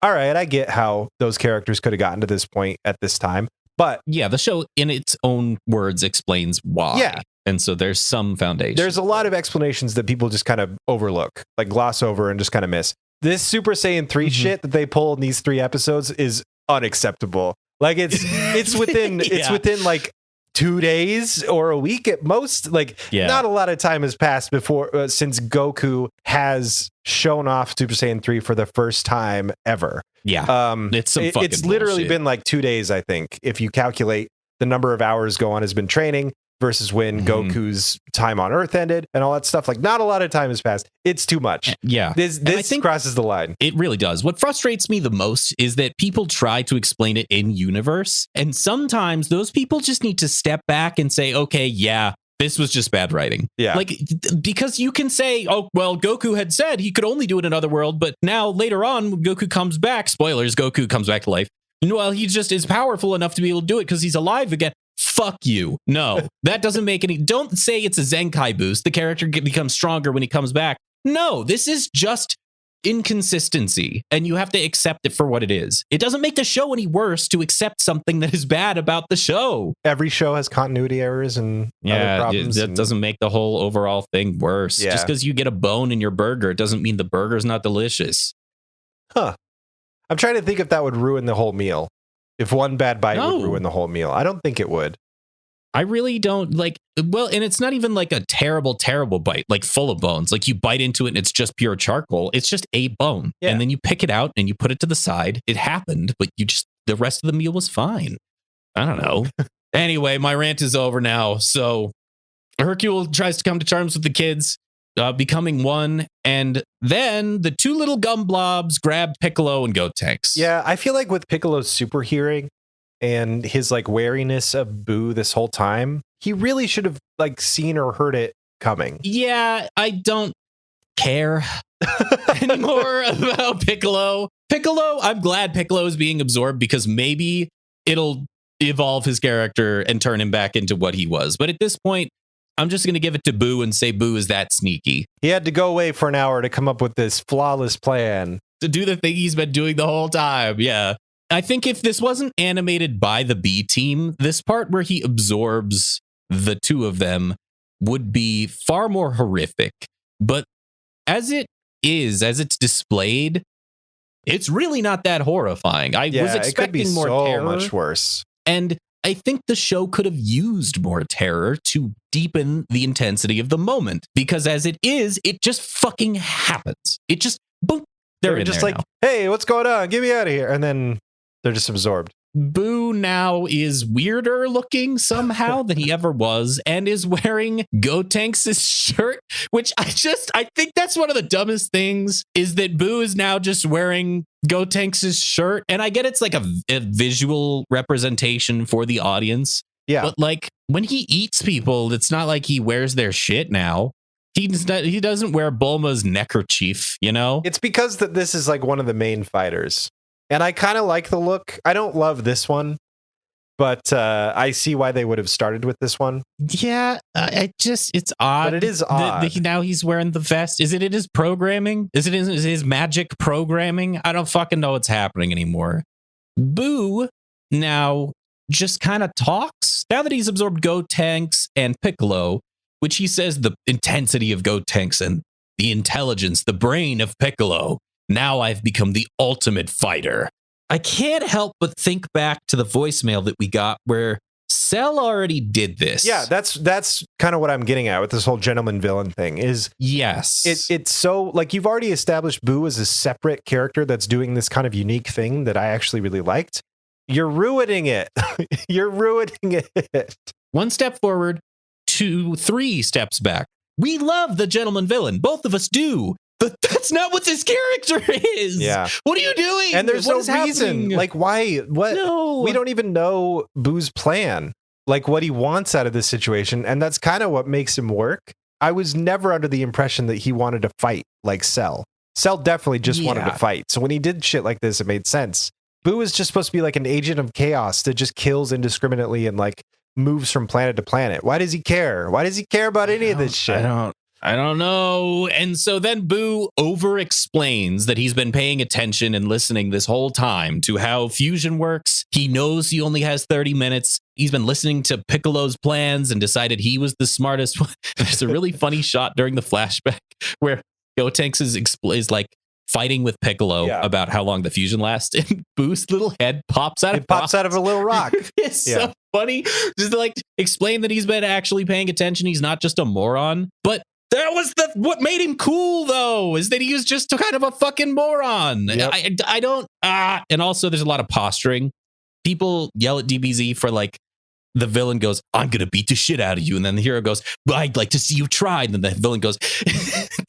All right, I get how those characters could have gotten to this point at this time, but yeah, the show in its own words explains why. Yeah. And so there's some foundation. There's a lot of explanations that people just kind of overlook, like gloss over and just kind of miss. This Super Saiyan 3 shit that they pull in these 3 episodes is unacceptable. Like it's within it's within like 2 days or a week at most. Like not a lot of time has passed before since Goku has shown off Super Saiyan 3 for the first time ever. Yeah. It's literally been like 2 days, I think, if you calculate the number of hours Gohan has been training versus when Goku's time on Earth ended and all that stuff. Like not a lot of time has passed. It's too much. Yeah. This crosses the line. It really does. What frustrates me the most is that people try to explain it in universe. And sometimes those people just need to step back and say, okay, yeah, this was just bad writing. Yeah. Like, because you can say, oh, well, Goku had said he could only do it in another world, but now later on, when Goku comes back, spoilers, Goku comes back to life. Well, he just is powerful enough to be able to do it because he's alive again. Fuck you. No, that doesn't make any. Don't say it's a Zenkai boost. The character becomes stronger when he comes back. No, this is just inconsistency, and you have to accept it for what it is. It doesn't make the show any worse to accept something that is bad about the show. Every show has continuity errors and other problems. That doesn't make the whole overall thing worse. Yeah. Just because you get a bone in your burger, it doesn't mean the burger's not delicious. Huh. I'm trying to think if that would ruin the whole meal. If one bad bite would ruin the whole meal. I don't think it would. I really don't like, well, and it's not even like a terrible, terrible bite, like full of bones. Like you bite into it and it's just pure charcoal. It's just a bone. Yeah. And then you pick it out and you put it to the side. It happened, but the rest of the meal was fine. I don't know. Anyway, my rant is over now. So Hercule tries to come to terms with the kids, becoming one. And then the two little gum blobs grab Piccolo and Gotenks. Yeah, I feel like with Piccolo's super hearing and his like wariness of Boo this whole time, he really should have like seen or heard it coming. Yeah, I don't care anymore about Piccolo. I'm glad Piccolo is being absorbed because maybe it'll evolve his character and turn him back into what he was. But at this point, I'm just going to give it to Boo and say Boo is that sneaky. He had to go away for an hour to come up with this flawless plan. To do the thing he's been doing the whole time. Yeah. I think if this wasn't animated by the B team, this part where he absorbs the two of them would be far more horrific. But as it's displayed, it's really not that horrifying. I was expecting more terror. Much worse. And I think the show could have used more terror to deepen the intensity of the moment. Because as it is, it just fucking happens. It just, boom, they're just like, now. Hey, what's going on? Get me out of here. And then they're just absorbed. Boo now is weirder looking somehow than he ever was and is wearing Gotenks' shirt, which I think that's one of the dumbest things is that Boo is now just wearing Gotenks' shirt. And I get it's like a visual representation for the audience. Yeah. But like when he eats people, it's not like he wears their shit now. He doesn't wear Bulma's neckerchief, you know? It's because that this is like one of the main fighters. And I kind of like the look. I don't love this one, but I see why they would have started with this one. Yeah, it's odd. But it is odd. Now he's wearing the vest. Is it in his programming? Is it his magic programming? I don't fucking know what's happening anymore. Boo now just kind of talks. Now that he's absorbed Gotenks and Piccolo, which he says the intensity of Gotenks and the intelligence, the brain of Piccolo. Now I've become the ultimate fighter. I can't help but think back to the voicemail that we got where Cell already did this. Yeah, that's kind of what I'm getting at with this whole gentleman villain thing is yes. It's so like you've already established Boo as a separate character that's doing this kind of unique thing that I actually really liked. You're ruining it. You're ruining it. One step forward, 3 steps back. We love the gentleman villain. Both of us do. But that's not what this character is. Yeah. What are you doing? And there's no reason. Like, why? What? No. We don't even know Boo's plan, like what he wants out of this situation. And that's kind of what makes him work. I was never under the impression that he wanted to fight like Cell. Cell definitely just wanted to fight. So when he did shit like this, it made sense. Boo is just supposed to be like an agent of chaos that just kills indiscriminately and like moves from planet to planet. Why does he care? Why does he care about any of this shit? I don't know. And so then Boo over-explains that he's been paying attention and listening this whole time to how fusion works. He knows he only has 30 minutes. He's been listening to Piccolo's plans and decided he was the smartest one. There's a really funny shot during the flashback where Gotenks is like fighting with Piccolo about how long the fusion lasts, and Boo's little head pops out of a little rock. It's so funny. Just to like explain that he's been actually paying attention. He's not just a moron. But that was what made him cool, though, is that he was just kind of a fucking moron. Yep. I don't. And also, there's a lot of posturing. People yell at DBZ for like the villain goes, I'm going to beat the shit out of you. And then the hero goes, well, I'd like to see you try. And then the villain goes,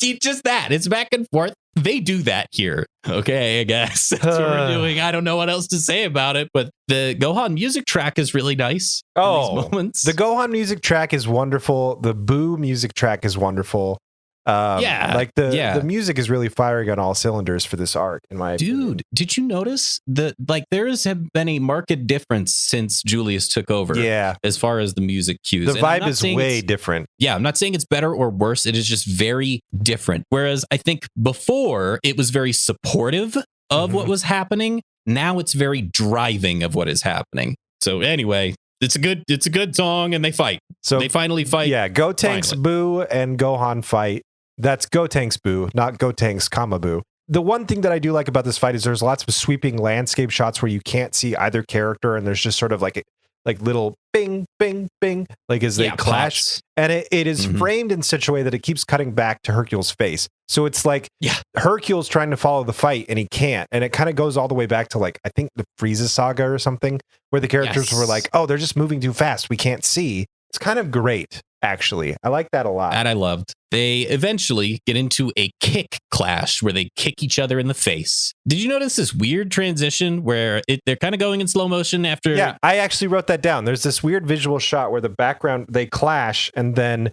just that. It's back and forth. They do that here. Okay, I guess that's what we're doing. I don't know what else to say about it, but the Gohan music track is really nice. Oh, in these moments. The Gohan music track is wonderful. The Boo music track is wonderful. The music is really firing on all cylinders for this arc, in my opinion. Dude, did you notice that there has been a marked difference since Julius took over? Yeah. As far as the music cues. The vibe is way different. Yeah, I'm not saying it's better or worse. It is just very different. Whereas I think before it was very supportive of what was happening. Now it's very driving of what is happening. So anyway, it's a good song, and they fight. So they finally fight. Yeah, Gotenks, Boo, and Gohan fight. That's Gotenks Boo, not Gotenks, Boo. The one thing that I do like about this fight is there's lots of sweeping landscape shots where you can't see either character, and there's just sort of like little bing, bing, bing, like as they clash. Pops. And it is framed in such a way that it keeps cutting back to Hercule's face. So it's like Hercule's trying to follow the fight, and he can't. And it kind of goes all the way back to, like, I think the Frieza saga or something, where the characters were like, oh, they're just moving too fast. We can't see. It's kind of great, actually. I like that a lot. That I loved. They eventually get into a kick clash where they kick each other in the face. Did you notice this weird transition where they're kind of going in slow motion after? Yeah, I actually wrote that down. There's this weird visual shot where the background, they clash, and then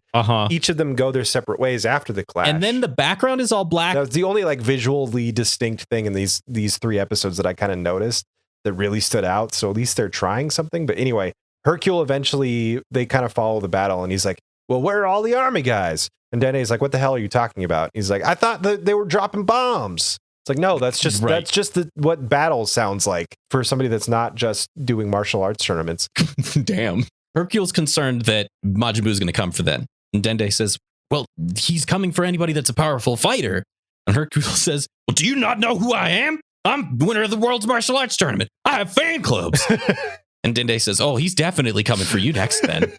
each of them go their separate ways after the clash. And then the background is all black. That was the only like visually distinct thing in these 3 episodes that I kind of noticed that really stood out. So at least they're trying something. But anyway, Hercule eventually, they kind of follow the battle, and he's like, well, where are all the army guys? And Dende's like, what the hell are you talking about? He's like, I thought that they were dropping bombs. It's like, no, that's just what battle sounds like for somebody that's not just doing martial arts tournaments. Damn. Hercule's concerned that Majin Buu is going to come for them. And Dende says, well, he's coming for anybody that's a powerful fighter. And Hercule says, well, do you not know who I am? I'm winner of the world's martial arts tournament. I have fan clubs. And Dende says, oh, he's definitely coming for you next then.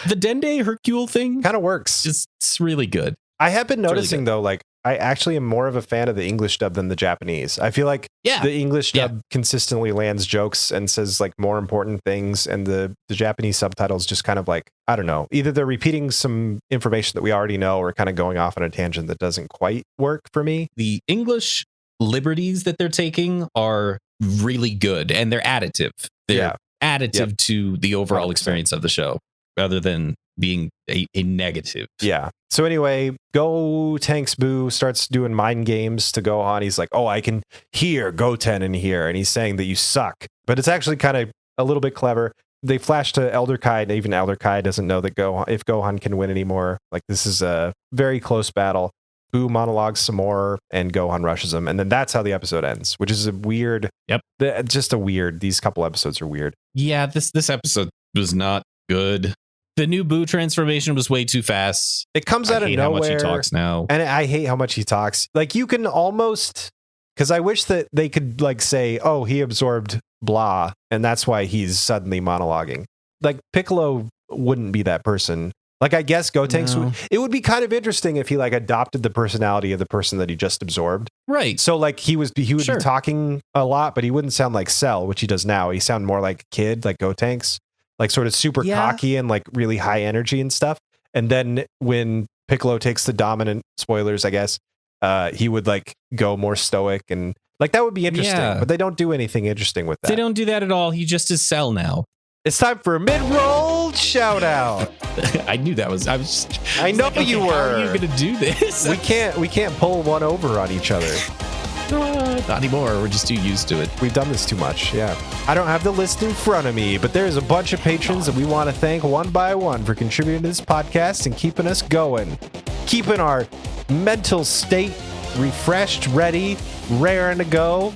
The Dende Hercule thing kind of works. It's really good. I have been noticing, though, like, I actually am more of a fan of the English dub than the Japanese. I feel like the English dub consistently lands jokes and says like more important things. And the Japanese subtitles just kind of like, I don't know, either they're repeating some information that we already know or kind of going off on a tangent that doesn't quite work for me. The English liberties that they're taking are really good, and they're additive. They're additive to the overall 100%. Experience of the show rather than being a negative. Yeah. So anyway, Gotenks Boo starts doing mind games to Gohan. He's like, oh, I can hear Goten in here. And he's saying that you suck. But it's actually kind of a little bit clever. They flash to Elder Kai, and even Elder Kai doesn't know that if Gohan can win anymore. Like, this is a very close battle. Boo monologues some more, and Gohan rushes him. And then that's how the episode ends, which is a weird... These couple episodes are weird. Yeah, this episode was not good. The new Boo transformation was way too fast. It comes out of nowhere. How much he talks now. And I hate how much he talks. Like, you can almost... Because I wish that they could, like, say, oh, he absorbed blah, and that's why he's suddenly monologuing. Like, Piccolo wouldn't be that person. Like, I guess Gotenks it would be kind of interesting if he like adopted the personality of the person that he just absorbed. Right. So like he would be talking a lot, but he wouldn't sound like Cell, which he does now. He sound more like a kid, like Gotenks, like sort of super cocky and like really high energy and stuff. And then when Piccolo takes the dominant, spoilers, I guess, he would like go more stoic, and like that would be interesting, but they don't do anything interesting with that. They don't do that at all. He just is Cell now. It's time for a mid-roll shout-out. I knew that was... I know you were. How are you going to do this? We can't pull one over on each other. Not anymore. We're just too used to it. We've done this too much, yeah. I don't have the list in front of me, but there's a bunch of patrons that we want to thank one by one for contributing to this podcast and keeping us going. Keeping our mental state refreshed, ready, raring to go.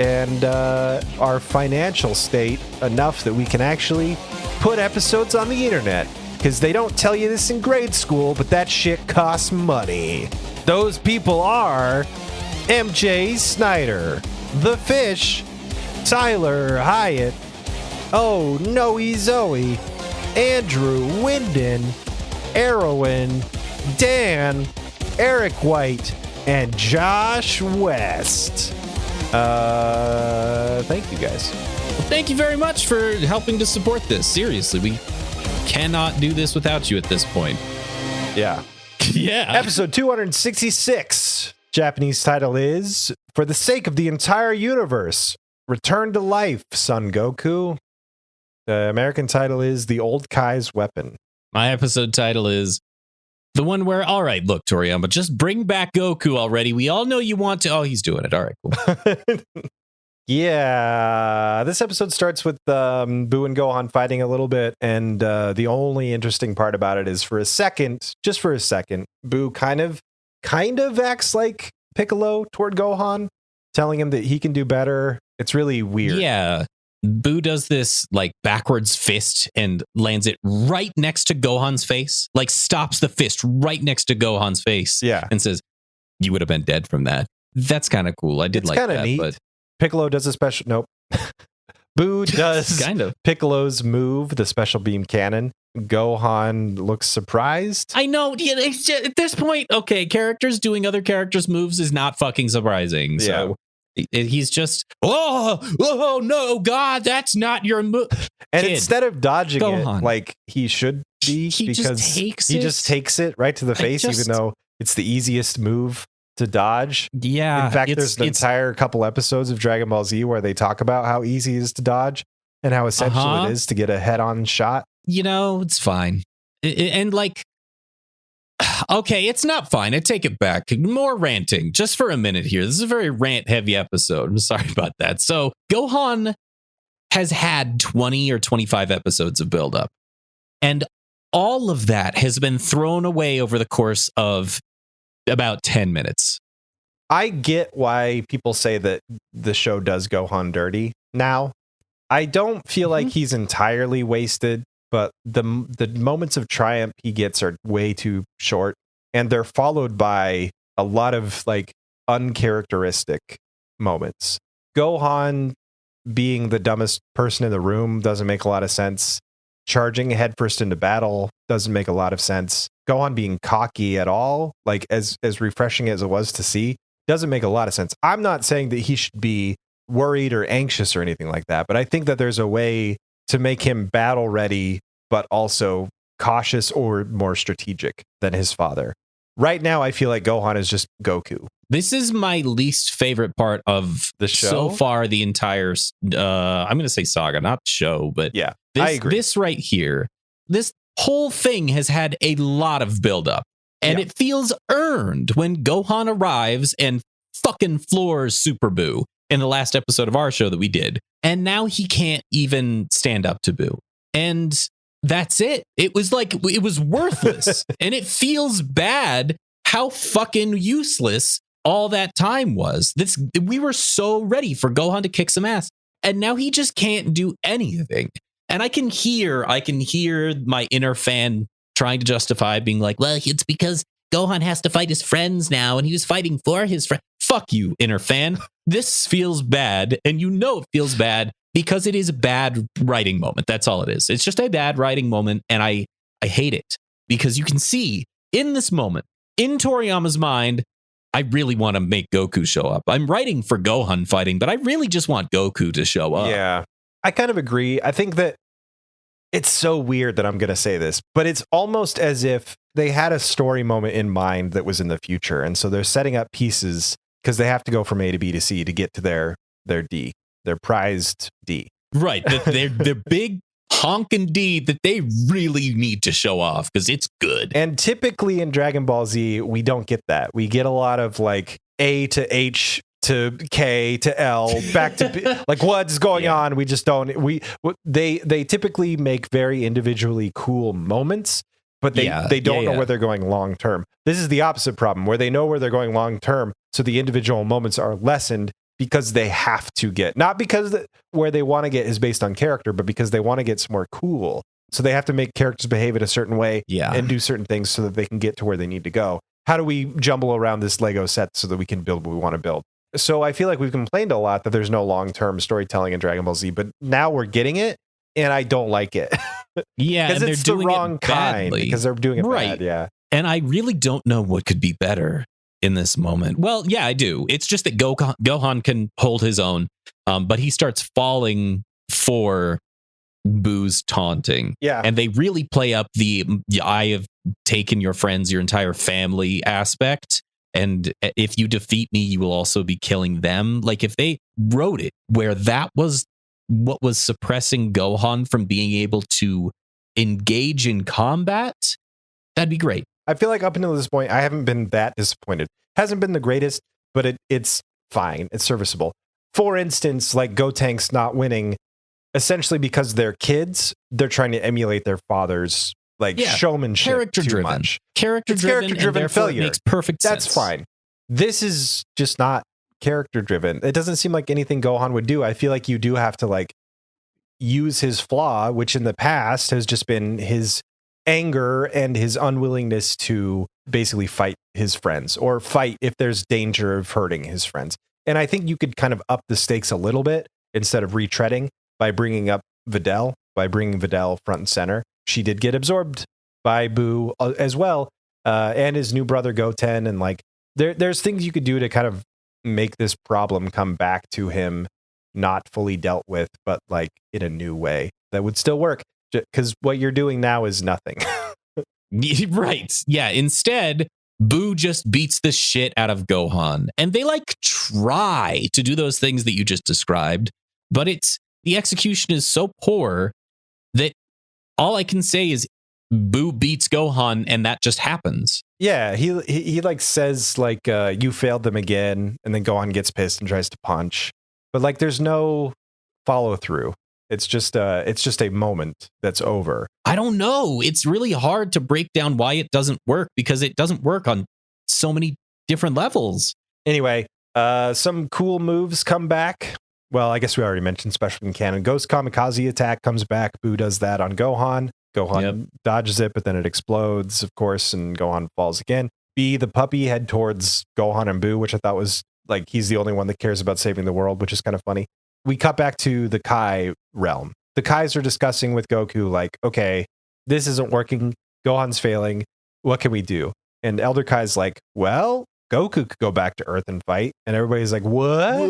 And our financial state enough that we can actually put episodes on the internet. Because they don't tell you this in grade school, but that shit costs money. Those people are MJ Snyder, The Fish, Tyler Hyatt, Oh Noe Zoe, Andrew Winden, Erwin, Dan, Eric White, and Josh West. Thank you guys. Well, thank you very much for helping to support this. Seriously, we cannot do this without you at this point. Yeah. Yeah. Episode 266. Japanese title is For the Sake of the Entire Universe. Return to Life, Son Goku. The American title is The Old Kai's Weapon. My episode title is the one where, all right, look, Toriyama, just bring back Goku already. We all know you want to. Oh, he's doing it. All right, cool. Yeah, this episode starts with Boo and Gohan fighting a little bit, and the only interesting part about it is just for a second, Boo kind of acts like Piccolo toward Gohan, telling him that he can do better. It's really weird. Yeah. Boo does this like backwards fist and lands it right next to Gohan's face, like stops the fist right next to Gohan's face. Yeah. And says, you would have been dead from that. That's kind of cool. I did it's like that. Neat. But Piccolo does a special, nope. Boo does kind of Piccolo's move, the special beam cannon. Gohan looks surprised. I know. Yeah, it's just, at this point, okay, characters doing other characters' moves is not fucking surprising. So he's just, oh no, God, that's not your move. And instead of dodging Gohan. it like he should be, he because just takes it right to the face, even though it's the easiest move to dodge. Yeah. In fact, there's an entire couple episodes of Dragon Ball Z where they talk about how easy it is to dodge and how essential it is to get a head-on shot. You know, it's fine. And like, okay, it's not fine. I take it back. More ranting just for a minute here. This is a very rant-heavy episode. I'm sorry about that. So Gohan has had 20 or 25 episodes of build-up. And all of that has been thrown away over the course of about 10 minutes. I get why people say that the show does Gohan dirty now. I don't feel like he's entirely wasted, but the moments of triumph he gets are way too short, and they're followed by a lot of like uncharacteristic moments. Gohan being the dumbest person in the room doesn't make a lot of sense. Charging headfirst into battle doesn't make a lot of sense. Gohan being cocky at all, like as refreshing as it was to see, doesn't make a lot of sense. I'm not saying that he should be worried or anxious or anything like that, but I think that there's a way to make him battle ready, but also cautious or more strategic than his father. Right now, I feel like Gohan is just Goku. This is my least favorite part of the show so far. The entire, I'm going to say saga, not show, but yeah, I agree. This right here, this whole thing has had a lot of buildup, and it feels earned when Gohan arrives and fucking floors Super Boo in the last episode of our show that we did, and now he can't even stand up to Boo, and that's it. It was like, it was worthless, and it feels bad how fucking useless all that time was. We were so ready for Gohan to kick some ass, and now he just can't do anything. And I can hear my inner fan trying to justify being like, well, it's because Gohan has to fight his friends now, and he was fighting for his friend. Fuck you, inner fan. This feels bad, and you know it feels bad because it is a bad writing moment. That's all it is. It's just a bad writing moment, and I hate it because you can see in this moment, in Toriyama's mind, I really want to make Goku show up. I'm writing for Gohan fighting, but I really just want Goku to show up. Yeah, I kind of agree. I think that it's so weird that I'm going to say this, but it's almost as if they had a story moment in mind that was in the future. And so they're setting up pieces because they have to go from A to B to C to get to their D, their prized D. Right. Their big honkin' D that they really need to show off because it's good. And typically in Dragon Ball Z, we don't get that. We get a lot of like A to H to K to L back to B. Like what's going on? We just don't. They typically make very individually cool moments, but they don't know where they're going long term. This is the opposite problem, where they know where they're going long term, so the individual moments are lessened because they have to get, not because where they want to get is based on character, but because they want to get somewhere cool. So they have to make characters behave in a certain way and do certain things so that they can get to where they need to go. How do we jumble around this Lego set so that we can build what we want to build? So I feel like we've complained a lot that there's no long-term storytelling in Dragon Ball Z, but now we're getting it, and I don't like it. Yeah, because it's the wrong kind. Because they're doing it right. bad. Yeah, and I really don't know what could be better. in this moment? Well, yeah, I do. It's just that Gohan can hold his own, but he starts falling for Boo's taunting. Yeah. And they really play up the I have taken your friends, your entire family aspect. And if you defeat me, you will also be killing them. Like if they wrote it where that was what was suppressing Gohan from being able to engage in combat, that'd be great. I feel like up until this point, I haven't been that disappointed. Hasn't been the greatest, but it's fine. It's serviceable. For instance, like Gotenks not winning, essentially because they're kids, they're trying to emulate their father's showmanship character too driven. much. Character driven failure. It makes perfect sense. That's fine. This is just not character driven. It doesn't seem like anything Gohan would do. I feel like you do have to like use his flaw, which in the past has just been his anger and his unwillingness to basically fight his friends or fight if there's danger of hurting his friends. And I think you could kind of up the stakes a little bit instead of retreading by bringing up Videl, by bringing Videl front and center. She did get absorbed by Boo as well, and his new brother Goten. And like, there's things you could do to kind of make this problem come back to him, not fully dealt with, but like in a new way that would still work. Because what you're doing now is nothing. Right. Yeah. Instead, Boo just beats the shit out of Gohan. And they like try to do those things that you just described, but the execution is so poor that all I can say is Boo beats Gohan and that just happens. Yeah, he like says like you failed them again, and then Gohan gets pissed and tries to punch. But like there's no follow through. It's just a moment that's over. I don't know. It's really hard to break down why it doesn't work because it doesn't work on so many different levels. Anyway, some cool moves come back. Well, I guess we already mentioned special canon. Ghost Kamikaze attack comes back. Boo does that on Gohan. Gohan dodges it, but then it explodes, of course, and Gohan falls again. B, the puppy, head towards Gohan and Boo, which I thought was like he's the only one that cares about saving the world, which is kind of funny. We cut back to the Kai realm. The Kais are discussing with Goku, like, okay, this isn't working. Gohan's failing. What can we do? And Elder Kai's like, well, Goku could go back to Earth and fight. And everybody's like, what?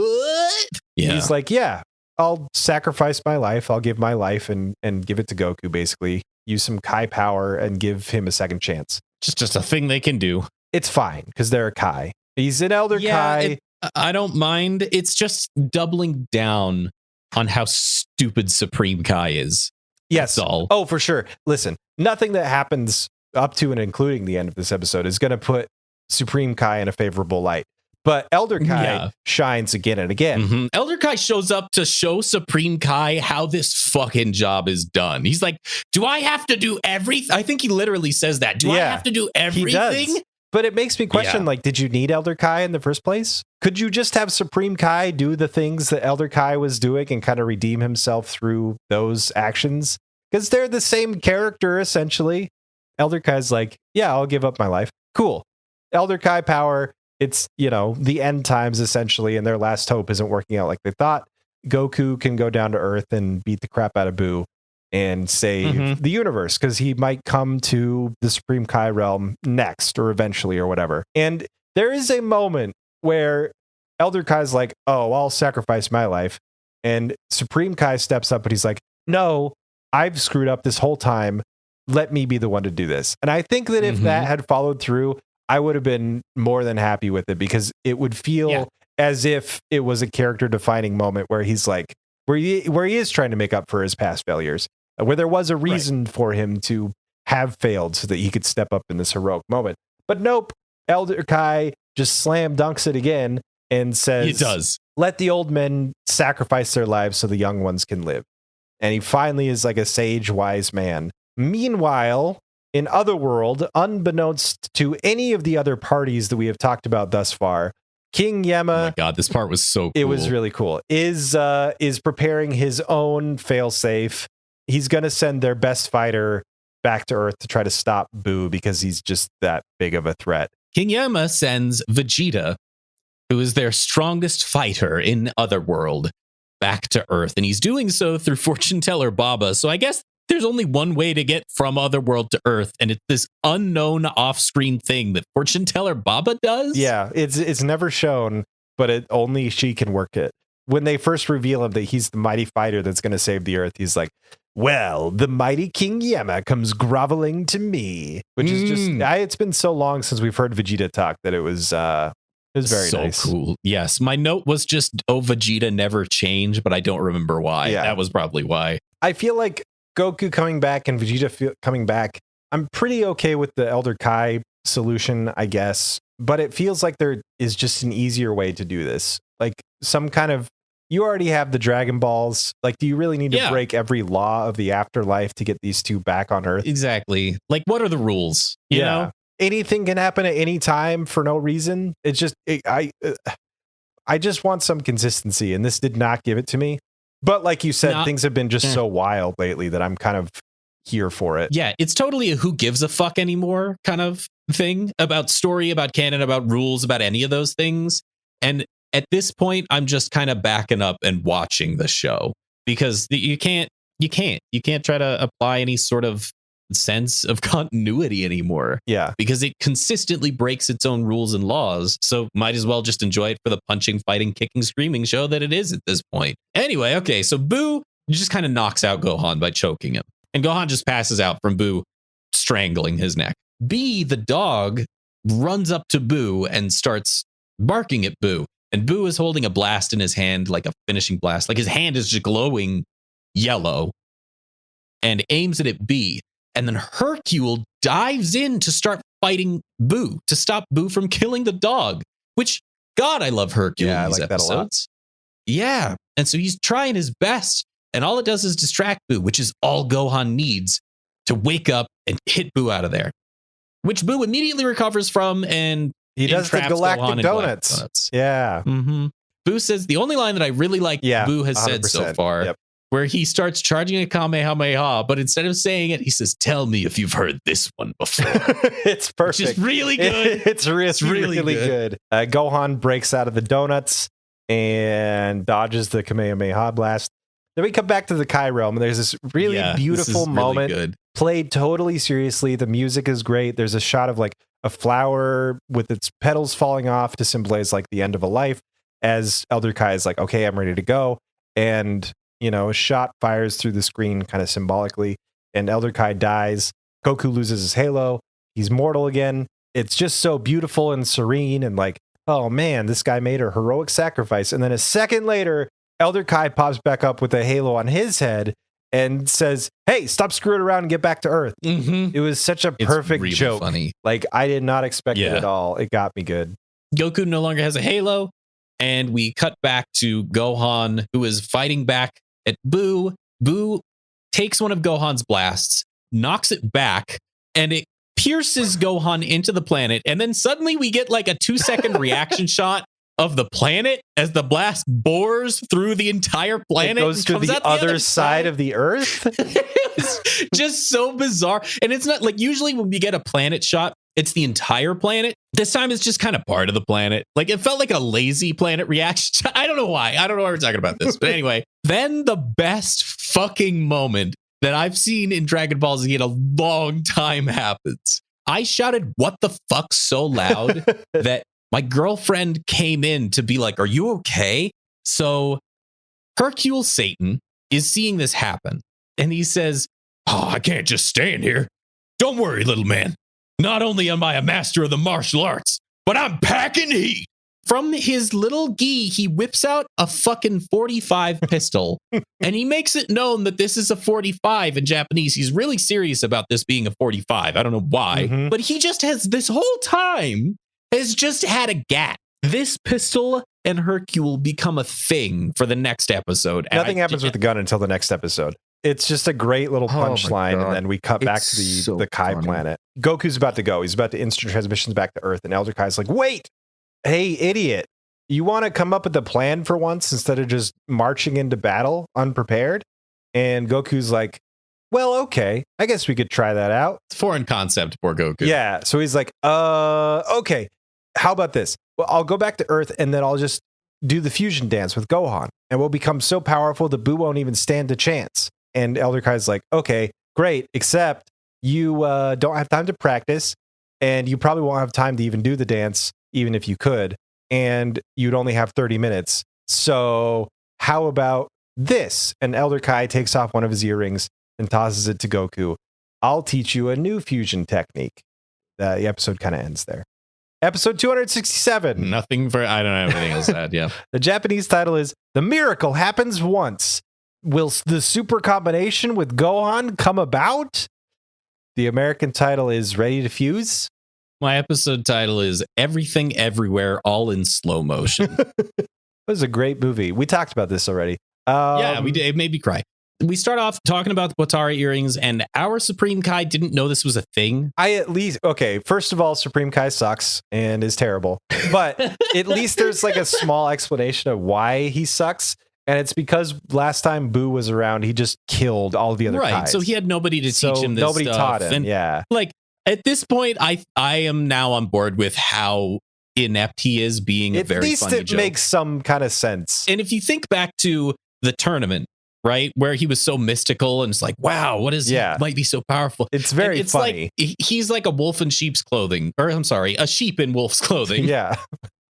Yeah. He's like, yeah, I'll sacrifice my life. I'll give my life and give it to Goku, basically. Use some Kai power and give him a second chance. Just a thing they can do. It's fine, because they're a Kai. He's an Elder Kai. I don't mind. It's just doubling down on how stupid Supreme Kai is. Yes. That's all. Oh, for sure. Listen, nothing that happens up to and including the end of this episode is going to put Supreme Kai in a favorable light. But Elder Kai shines again and again. Mm-hmm. Elder Kai shows up to show Supreme Kai how this fucking job is done. He's like, do I have to do everything? I think he literally says that. Do I have to do everything? He does. But it makes me question, like, did you need Elder Kai in the first place? Could you just have Supreme Kai do the things that Elder Kai was doing and kind of redeem himself through those actions? Because they're the same character, essentially. Elder Kai's like, yeah, I'll give up my life. Cool. Elder Kai power, it's, the end times, essentially, and their last hope isn't working out like they thought. Goku can go down to Earth and beat the crap out of Boo and save the universe, because he might come to the Supreme Kai realm next or eventually or whatever. And there is a moment where Elder Kai's like, oh, I'll sacrifice my life. And Supreme Kai steps up and he's like, no, I've screwed up this whole time. Let me be the one to do this. And I think that if that had followed through, I would have been more than happy with it, because it would feel as if it was a character defining moment where he's like, where he is trying to make up for his past failures, where there was a reason for him to have failed so that he could step up in this heroic moment. But nope, Elder Kai just slam dunks it again and says, he does. Let the old men sacrifice their lives so the young ones can live. And he finally is like a sage, wise man. Meanwhile, in Otherworld, unbeknownst to any of the other parties that we have talked about thus far, King Yema, oh my God, this part was so cool. It was really cool. Is preparing his own failsafe. He's going to send their best fighter back to Earth to try to stop Boo, because he's just that big of a threat. King Yama sends Vegeta, who is their strongest fighter in Otherworld, back to Earth. And he's doing so through fortune teller Baba. So I guess there's only one way to get from Otherworld to Earth, and it's this unknown off-screen thing that fortune teller Baba does. Yeah, it's never shown, but only she can work it. When they first reveal him that he's the mighty fighter that's going to save the Earth, he's like, well, the mighty King Yama comes groveling to me, which is just, it's been so long since we've heard Vegeta talk that it was very nice. So cool. Yes. My note was just, Vegeta never changed, but I don't remember why. Yeah. That was probably why. I feel like Goku coming back and Vegeta coming back, I'm pretty okay with the Elder Kai solution, I guess, but it feels like there is just an easier way to do this. Like some kind of, you already have the Dragon Balls. Like, do you really need to break every law of the afterlife to get these two back on Earth? Exactly. Like, what are the rules? You know? Anything can happen at any time for no reason. It's just, I just want some consistency, and this did not give it to me. But like you said, things have been just so wild lately that I'm kind of here for it. Yeah, it's totally a who gives a fuck anymore kind of thing about story, about canon, about rules, about any of those things. And at this point, I'm just kind of backing up and watching the show because you can't try to apply any sort of sense of continuity anymore. Yeah, because it consistently breaks its own rules and laws. So might as well just enjoy it for the punching, fighting, kicking, screaming show that it is at this point. Anyway, okay, so Boo just kind of knocks out Gohan by choking him, and Gohan just passes out from Boo strangling his neck. B, the dog, runs up to Boo and starts barking at Boo. And Boo is holding a blast in his hand, like a finishing blast. Like his hand is just glowing yellow and aims it at B. And then Hercule dives in to start fighting Boo to stop Boo from killing the dog, which, God, I love Hercule in these episodes. That a lot. Yeah. And so he's trying his best. And all it does is distract Boo, which is all Gohan needs to wake up and hit Boo out of there, which Boo immediately recovers from and he does the galactic donuts. Yeah. Mm-hmm. Boo says the only line that I really like Boo has said so far, where he starts charging a Kamehameha, but instead of saying it, he says, tell me if you've heard this one before. It's perfect. Which is really good. It's really good. Gohan breaks out of the donuts and dodges the Kamehameha blast. Then we come back to the Kai realm, and there's this really beautiful moment played totally seriously. The music is great. There's a shot of like a flower with its petals falling off to symbolize like the end of a life, as Elder Kai is like, okay, I'm ready to go. And, you know, a shot fires through the screen kind of symbolically, and Elder Kai dies. Goku loses his halo. He's mortal again. It's just so beautiful and serene, and like, oh man, this guy made a heroic sacrifice. And then a second later, Elder Kai pops back up with a halo on his head and says, hey, stop screwing around and get back to Earth. Mm-hmm. It was such a perfect really joke. Funny. Like, I did not expect it at all. It got me good. Goku no longer has a halo, and we cut back to Gohan, who is fighting back at Boo. Boo takes one of Gohan's blasts, knocks it back, and it pierces Gohan into the planet. And then suddenly we get like a 2-second reaction shot of the planet as the blast bores through the entire planet. It goes to the other side of the Earth. It's just so bizarre. And it's not like, usually when we get a planet shot, it's the entire planet. This time it's just kind of part of the planet. Like, it felt like a lazy planet reaction. I don't know why. I don't know why we're talking about this. But anyway, then the best fucking moment that I've seen in Dragon Ball Z in a long time happens. I shouted, what the fuck, so loud that my girlfriend came in to be like, are you okay? So Hercule Satan is seeing this happen, and he says, oh, I can't just stand here. Don't worry, little man. Not only am I a master of the martial arts, but I'm packing heat. From his little gi, he whips out a fucking 45 pistol, and he makes it known that this is a 45 in Japanese. He's really serious about this being a 45. I don't know why, but he just has this whole time has just had a gat. This pistol and Hercule become a thing for the next episode. Nothing happens with the gun until the next episode. It's just a great little punchline, and then we cut back to the Kai planet. Goku's about to go. He's about to instant transmissions back to Earth, and Elder Kai's like, wait! Hey, idiot. You want to come up with a plan for once instead of just marching into battle unprepared? And Goku's like, well, okay. I guess we could try that out. It's a foreign concept, poor Goku. Yeah, so he's like, okay. How about this? Well, I'll go back to Earth, and then I'll just do the fusion dance with Gohan, and we'll become so powerful that Boo won't even stand a chance. And Elder Kai's like, okay, great, except you don't have time to practice, and you probably won't have time to even do the dance, even if you could, and you'd only have 30 minutes. So how about this? And Elder Kai takes off one of his earrings and tosses it to Goku. I'll teach you a new fusion technique. The episode kind of ends there. Episode 267. Nothing for, I don't know everything else that, yeah. The Japanese title is The Miracle Happens Once. Will the super combination with Gohan come about? The American title is Ready to Fuse. My episode title is Everything Everywhere, all in slow motion. It was a great movie. We talked about this already. Yeah, we did. It made me cry. We start off talking about the Potara earrings, and our Supreme Kai didn't know this was a thing. Okay, first of all, Supreme Kai sucks and is terrible. But at least there's like a small explanation of why he sucks. And it's because last time Boo was around, he just killed all the other Kais. So he had nobody to teach him this nobody stuff. Taught him, and yeah. Like, at this point, I am now on board with how inept he is being a very funny joke. At least it makes some kind of sense. And if you think back to the tournament, right, where he was so mystical and it's like, wow, what is he might be so powerful. It's very funny. Like, he's like a wolf in sheep's clothing, or I'm sorry, a sheep in wolf's clothing. Yeah.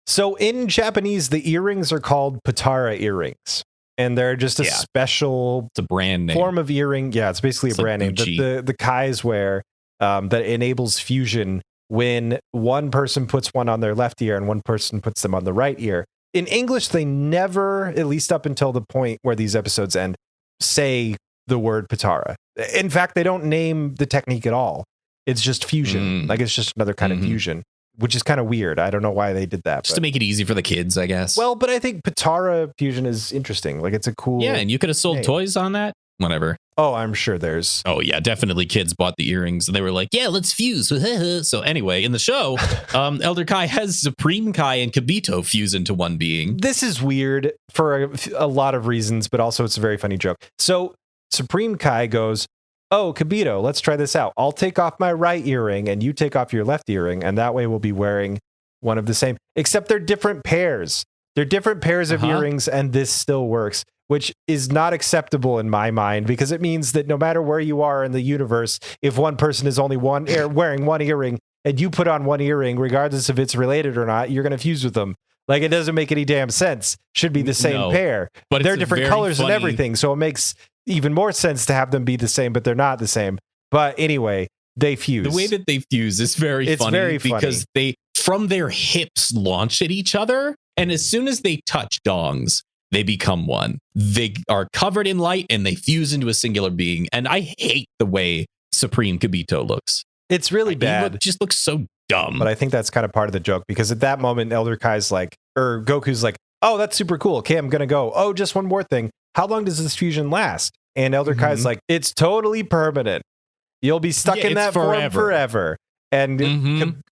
So in Japanese, the earrings are called Potara earrings. And they're just a special it's a brand name. Form of earring. Yeah, it's basically a brand name that the Kais wear that enables fusion when one person puts one on their left ear and one person puts them on the right ear. In English, they never, at least up until the point where these episodes end, say the word Potara. In fact, they don't name the technique at all. It's just fusion. Like it's just another kind of fusion, which is kind of weird. I don't know why they did that. Just to make it easy for the kids, I guess. Well, but I think Potara fusion is interesting. Like it's a cool and you could have sold toys on that. Whatever. Oh, I'm sure there's. Oh, yeah, definitely kids bought the earrings and they were like, yeah, let's fuse. So anyway, in the show, Elder Kai has Supreme Kai and Kibito fuse into one being. This is weird for a lot of reasons, but also it's a very funny joke. So Supreme Kai goes, oh, Kibito, let's try this out. I'll take off my right earring and you take off your left earring. And that way we'll be wearing one of the same, except they're different pairs. They're different pairs of earrings and this still works, which is not acceptable in my mind because it means that no matter where you are in the universe, if one person is only wearing one earring and you put on one earring, regardless if it's related or not, you're going to fuse with them. Like it doesn't make any damn sense. Should be the same pair, but they're different colors and everything. So it makes even more sense to have them be the same, but they're not the same. But anyway, they fuse. The way that they fuse is very funny because they, from their hips, launch at each other. And as soon as they touch dongs, they become one. They are covered in light and they fuse into a singular being. And I hate the way Supreme Kibito looks. It's really bad. It just looks so dumb. But I think that's kind of part of the joke because at that moment, Elder Kai's like, or Goku's like, oh, that's super cool. Okay, I'm going to go. Oh, just one more thing. How long does this fusion last? And Elder Kai's like, it's totally permanent. You'll be stuck in that form forever. And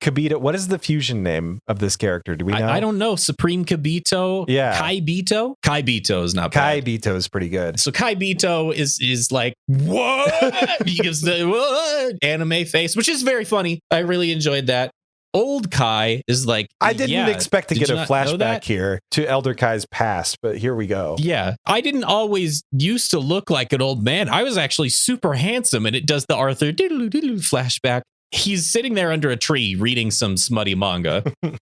Kibito, what is the fusion name of this character? Do we know? I don't know. Supreme Kibito? Yeah. Kaibito? Kaibito is not bad. Kaibito is pretty good. So Kaibito is like, what? He gives the what? Anime face, which is very funny. I really enjoyed that. Old Kai is like, I didn't expect to get a flashback here to Elder Kai's past, but here we go. Yeah. I didn't always used to look like an old man. I was actually super handsome, and it does the Arthur flashback. He's sitting there under a tree reading some smutty manga,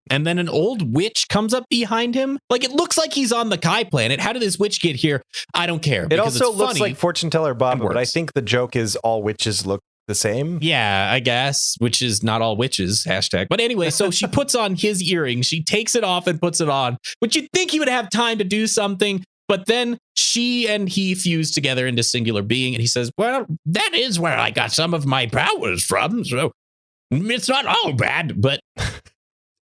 and then an old witch comes up behind him. Like, it looks like he's on the Kai planet. How did this witch get here? I don't care. It also looks like Fortune Teller Bob, but I think the joke is all witches look the same. Yeah, I guess, which is not all witches, hashtag. But anyway, so she puts on his earring. She takes it off and puts it on, but you'd think he would have time to do something. But then she and he fuse together into singular being. And he says, well, that is where I got some of my powers from. So it's not all bad. But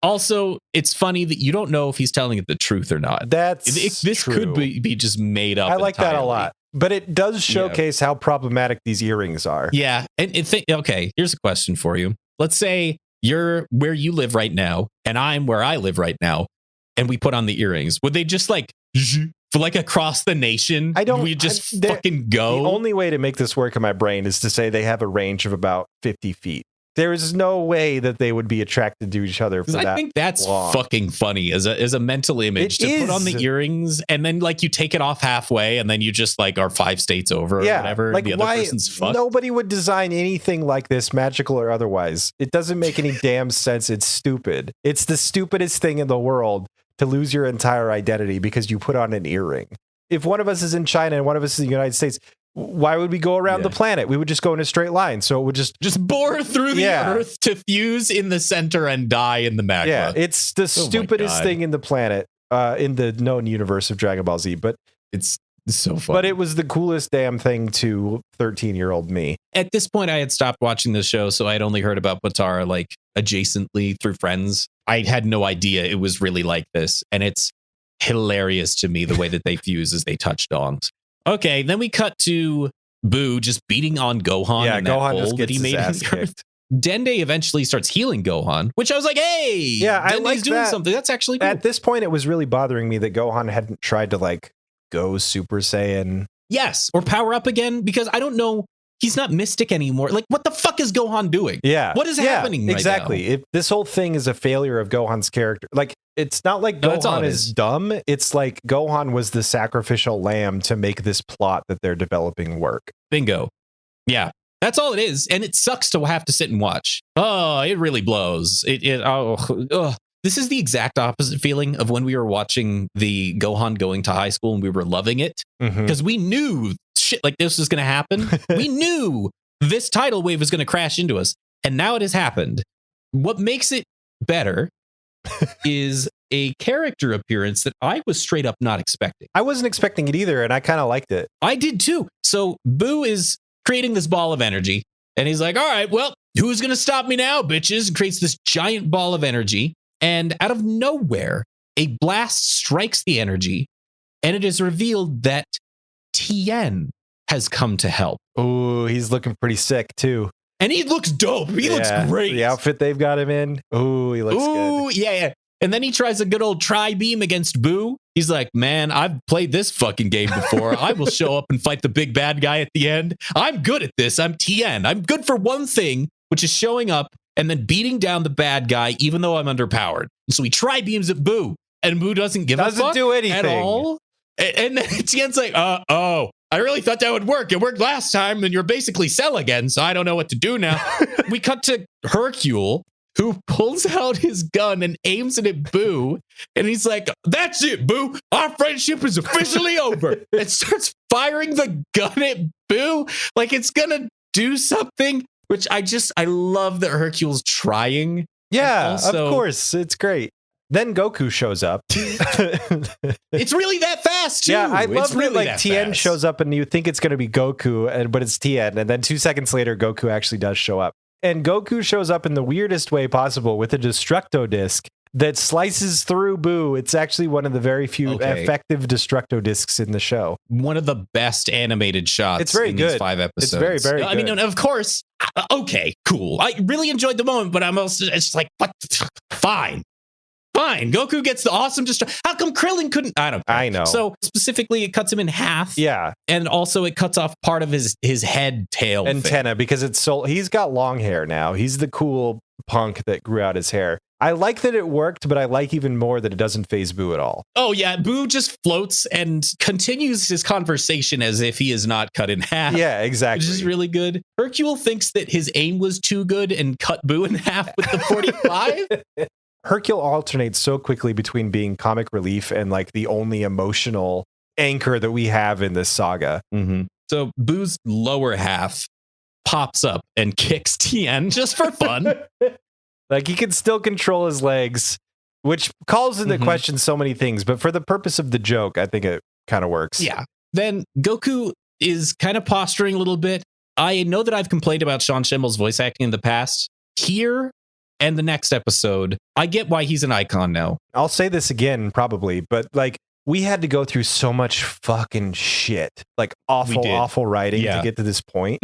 also, it's funny that you don't know if he's telling it the truth or not. This true. Could be just made up. I like that a lot. But it does showcase how problematic these earrings are. Yeah. And okay, here's a question for you. Let's say you're where you live right now, and I'm where I live right now, and we put on the earrings. Would they just like... for like across the nation, we just fucking go? The only way to make this work in my brain is to say they have a range of about 50 feet. There is no way that they would be attracted to each other for that. I think that's long. fucking funny as a mental image to put on the earrings and then like you take it off halfway and then you just like are 5 states over or whatever. Like the other person's fucked. Nobody would design anything like this, magical or otherwise. It doesn't make any damn sense. It's stupid. It's the stupidest thing in the world to lose your entire identity because you put on an earring. If one of us is in China and one of us is in the United States, why would we go around the planet? We would just go in a straight line. So it would just bore through the earth to fuse in the center and die in the magma. Yeah, it's the stupidest thing in the planet, in the known universe of Dragon Ball Z. But it's so funny. But it was the coolest damn thing to 13-year-old me. At this point, I had stopped watching the show, so I'd only heard about Potara like adjacently through friends. I had no idea it was really like this, and it's hilarious to me the way that they fuse as they touch dongs. Okay, then we cut to Boo just beating on Gohan. Yeah, in Gohan that just hole gets that he his made ass kicked. Dende eventually starts healing Gohan, which I was like, hey, yeah, I Dende's like doing that. something. That's actually cool. At this point, it was really bothering me that Gohan hadn't tried to like go Super Saiyan. Yes, or power up again, because I don't know. He's not Mystic anymore. Like, what the fuck is Gohan doing? Yeah. What is happening right exactly. now? This whole thing is a failure of Gohan's character. Like, it's not like Gohan is dumb. It's like Gohan was the sacrificial lamb to make this plot that they're developing work. Bingo. Yeah. That's all it is. And it sucks to have to sit and watch. Oh, it really blows. This is the exact opposite feeling of when we were watching the Gohan going to high school and we were loving it. Because we knew shit like this was going to happen. We knew this tidal wave was going to crash into us. And now it has happened. What makes it better is a character appearance that I was straight up not expecting. I wasn't expecting it either, and I kind of liked it. I did too. So Boo is creating this ball of energy, and he's like, all right, well, who's going to stop me now, bitches? And creates this giant ball of energy. And out of nowhere, a blast strikes the energy, and it is revealed that Tien has come to help. Oh, he's looking pretty sick too. And he looks dope. He looks great. The outfit they've got him in. Oh, he looks good. Yeah. And then he tries a good old tri-beam against Boo. He's like, man, I've played this fucking game before. I will show up and fight the big bad guy at the end. I'm good at this. I'm Tien. I'm good for one thing, which is showing up and then beating down the bad guy, even though I'm underpowered. And so he tri-beams at Boo, and Boo doesn't give a fuck. Doesn't do anything at all. And then Tien's like, I really thought that would work. It worked last time, and you're basically Cell again, so I don't know what to do now. We cut to Hercule, who pulls out his gun and aims it at Boo, and he's like, that's it, Boo. Our friendship is officially over. And starts firing the gun at Boo like it's gonna do something, which I love that Hercule's trying. Yeah, also, of course. It's great. Then Goku shows up. It's really that fast, too. Yeah, I love really that like Tien shows up and you think it's going to be Goku, but it's Tien. And then 2 seconds later, Goku actually does show up. And Goku shows up in the weirdest way possible with a Destructo disc that slices through Boo. It's actually one of the very few effective Destructo discs in the show. One of the best animated shots it's very in good. These 5 episodes. It's very, very good. I mean, of course, okay, cool. I really enjoyed the moment, but I'm also, it's like, what? Fine. Goku gets the awesome How come Krillin couldn't? I don't know. I know. So specifically, it cuts him in half. Yeah. And also it cuts off part of his head tail antenna because it's so he's got long hair now. He's the cool punk that grew out his hair. I like that it worked, but I like even more that it doesn't phase Boo at all. Oh yeah, Boo just floats and continues his conversation as if he is not cut in half. Yeah, exactly. Which is really good. Hercule thinks that his aim was too good and cut Boo in half with the 45. Hercule alternates so quickly between being comic relief and like the only emotional anchor that we have in this saga. Mm-hmm. So Boo's lower half pops up and kicks Tien just for fun. Like he can still control his legs, which calls into question so many things. But for the purpose of the joke, I think it kind of works. Yeah. Then Goku is kind of posturing a little bit. I know that I've complained about Sean Schimmel's voice acting in the past. Here and the next episode, I get why he's an icon now. I'll say this again, probably, but like we had to go through so much fucking shit, like awful writing to get to this point.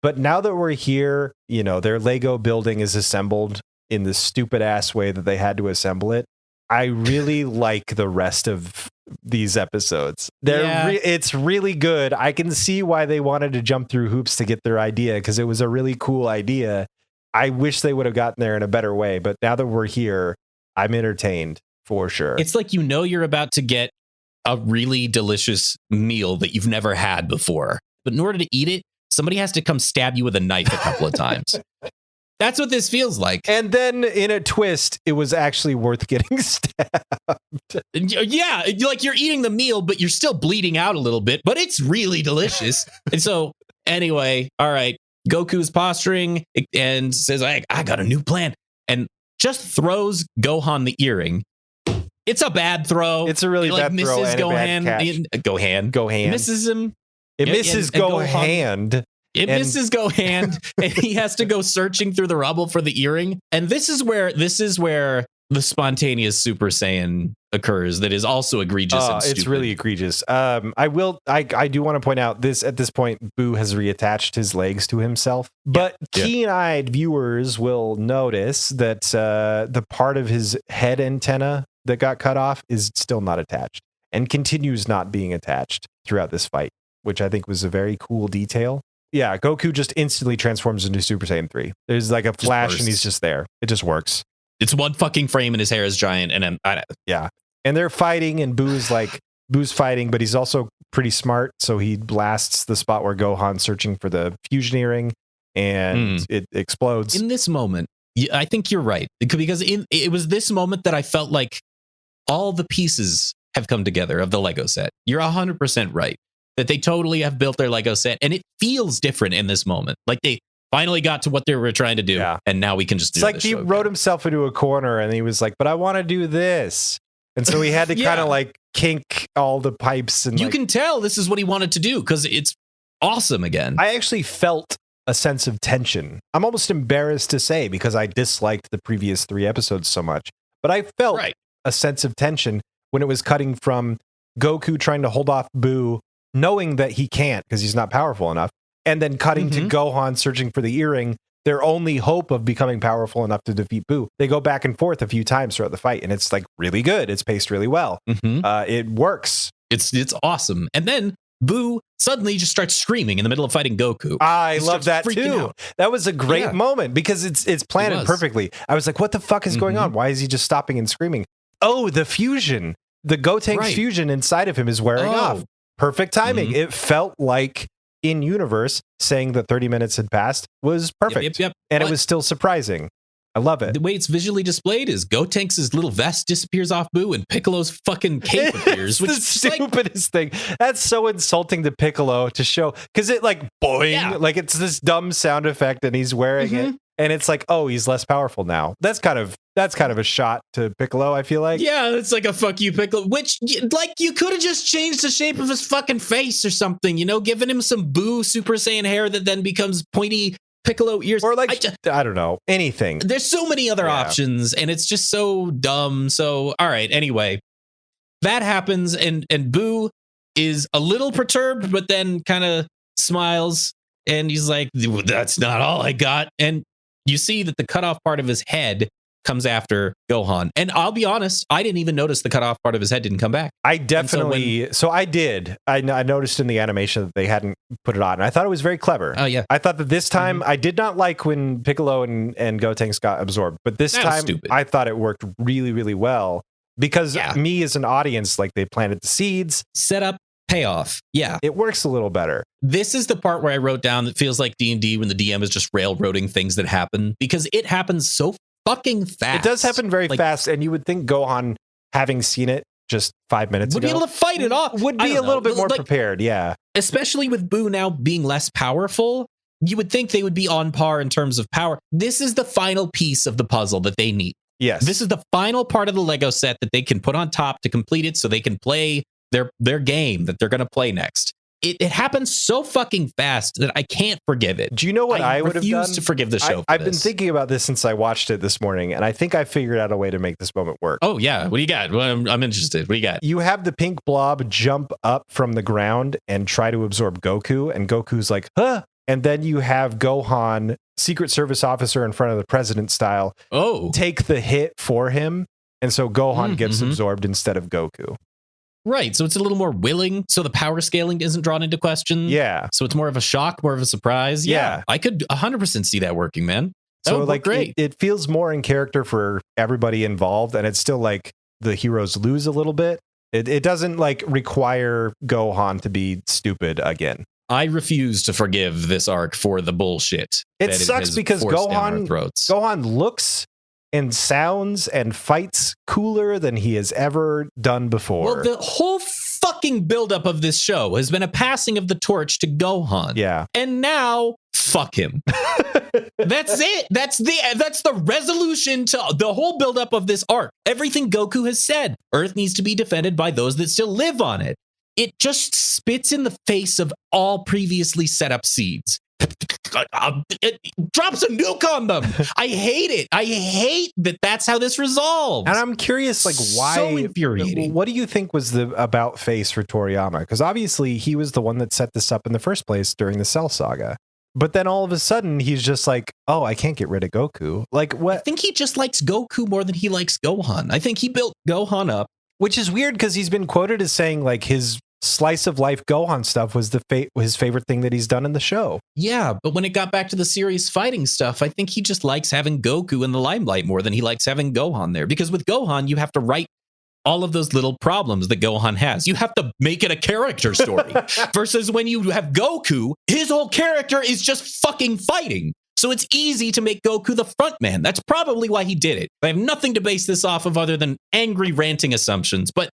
But now that we're here, you know, their Lego building is assembled in the stupid ass way that they had to assemble it. I really like the rest of these episodes. It's really good. I can see why they wanted to jump through hoops to get their idea because it was a really cool idea. I wish they would have gotten there in a better way. But now that we're here, I'm entertained for sure. It's like, you're about to get a really delicious meal that you've never had before. But in order to eat it, somebody has to come stab you with a knife a couple of times. That's what this feels like. And then in a twist, it was actually worth getting stabbed. Yeah, like you're eating the meal, but you're still bleeding out a little bit, but it's really delicious. And so anyway, all right, Goku's posturing and says, I got a new plan. And just throws Gohan the earring. It's a bad throw. It's a really bad throw and Gohan, a bad catch. Gohan. Misses him. It misses Gohan. It misses Gohan, and he has to go searching through the rubble for the earring. And this is where the spontaneous Super Saiyan occurs. That is also egregious. And stupid. It's really egregious. I do want to point out this at this point. Boo has reattached his legs to himself, but keen-eyed viewers will notice that the part of his head antenna that got cut off is still not attached and continues not being attached throughout this fight, which I think was a very cool detail. Yeah, Goku just instantly transforms into Super Saiyan 3. There's like a flash and he's just there. It just works. It's one fucking frame and his hair is giant. And yeah. And they're fighting and Boo's fighting, but he's also pretty smart. So he blasts the spot where Gohan's searching for the fusion earring and it explodes. In this moment, I think you're right. Because it was this moment that I felt like all the pieces have come together of the Lego set. You're 100% right. That they totally have built their Lego set, and it feels different in this moment. Like they finally got to what they were trying to do, and now we can just do it. It's like he wrote himself into a corner, and he was like, "But I want to do this," and so he had to kind of like kink all the pipes. And you can tell this is what he wanted to do because it's awesome again. I actually felt a sense of tension. I'm almost embarrassed to say because I disliked the previous 3 episodes so much, but I felt a sense of tension when it was cutting from Goku trying to hold off Boo, knowing that he can't because he's not powerful enough, and then cutting to Gohan searching for the earring, their only hope of becoming powerful enough to defeat Boo. They go back and forth a few times throughout the fight, and it's like really good. It's paced really well. It works. It's awesome. And then Boo suddenly just starts screaming in the middle of fighting Goku. I love that too. Out. That was a great moment because it's planted perfectly. I was like, what the fuck is going on? Why is he just stopping and screaming? Oh, the fusion. The Gotenks fusion inside of him is wearing off. Perfect timing. It felt like in universe saying that 30 minutes had passed was perfect. And it was still surprising. I love it. The way it's visually displayed is Gotenks' little vest disappears off Boo and Piccolo's fucking cape appears. Which is the stupidest thing. That's so insulting to Piccolo to show because it like boing, like it's this dumb sound effect and he's wearing it. And it's like, oh, he's less powerful now. That's kind of a shot to Piccolo, I feel like. Yeah, it's like a fuck you, Piccolo. Which, like, you could have just changed the shape of his fucking face or something, you know, giving him some Boo Super Saiyan hair that then becomes pointy Piccolo ears. Or like, I don't know, anything. There's so many other options, and it's just so dumb. So, all right, anyway, that happens, and Boo is a little perturbed, but then kind of smiles, and he's like, that's not all I got. And you see that the cutoff part of his head comes after Gohan. And I'll be honest, I didn't even notice the cutoff part of his head didn't come back. I definitely, so I did. I noticed in the animation that they hadn't put it on. And I thought it was very clever. Oh, yeah. I thought that this time, I did not like when Piccolo and Gotenks got absorbed. But this time, I thought it worked really, really well. Because me as an audience, like they planted the seeds. Set up, payoff. Yeah. It works a little better. This is the part where I wrote down that feels like D&D when the DM is just railroading things that happen. Because it happens so fucking fast. It does happen very fast, and you would think Gohan, having seen it just 5 minutes ago, would be able to fight it off. Would be a little bit more prepared, yeah. Especially with Boo now being less powerful, you would think they would be on par in terms of power. This is the final piece of the puzzle that they need. Yes. This is the final part of the Lego set that they can put on top to complete it so they can play their game that they're going to play next. It happens so fucking fast that I can't forgive it. Do you know what I would have done? I refuse to forgive the show. I've been thinking about this since I watched it this morning, and I think I figured out a way to make this moment work. Oh, yeah. What do you got? Well, I'm interested. What do you got? You have the pink blob jump up from the ground and try to absorb Goku, and Goku's like, huh? And then you have Gohan, Secret Service officer in front of the president style, take the hit for him. And so Gohan gets absorbed instead of Goku. Right. So it's a little more willing. So the power scaling isn't drawn into question. Yeah. So it's more of a shock, more of a surprise. Yeah. I could 100% see that working, man. So like great. It feels more in character for everybody involved, and it's still like the heroes lose a little bit. It doesn't like require Gohan to be stupid again. I refuse to forgive this arc for the bullshit. It sucks because Gohan looks and sounds and fights cooler than he has ever done before. Well, the whole fucking buildup of this show has been a passing of the torch to Gohan. Yeah. And now, fuck him. That's it. That's the resolution to the whole buildup of this arc. Everything Goku has said. Earth needs to be defended by those that still live on it. It just spits in the face of all previously set up seeds. It drops a nuke on them. I hate it. I hate that that's how this resolves. And I'm curious, like, why? So infuriating. What do you think was the about face for Toriyama? Because obviously he was the one that set this up in the first place during the Cell Saga. But then all of a sudden he's just like, oh, I can't get rid of Goku. Like, what? I think he just likes Goku more than he likes Gohan. I think he built Gohan up. Which is weird because he's been quoted as saying like his slice of life Gohan stuff was his favorite thing that he's done in the show. Yeah, but when it got back to the serious fighting stuff, I think he just likes having Goku in the limelight more than he likes having Gohan there. Because with Gohan, you have to write all of those little problems that Gohan has. You have to make it a character story. Versus when you have Goku, his whole character is just fucking fighting. So it's easy to make Goku the front man. That's probably why he did it. I have nothing to base this off of other than angry ranting assumptions. But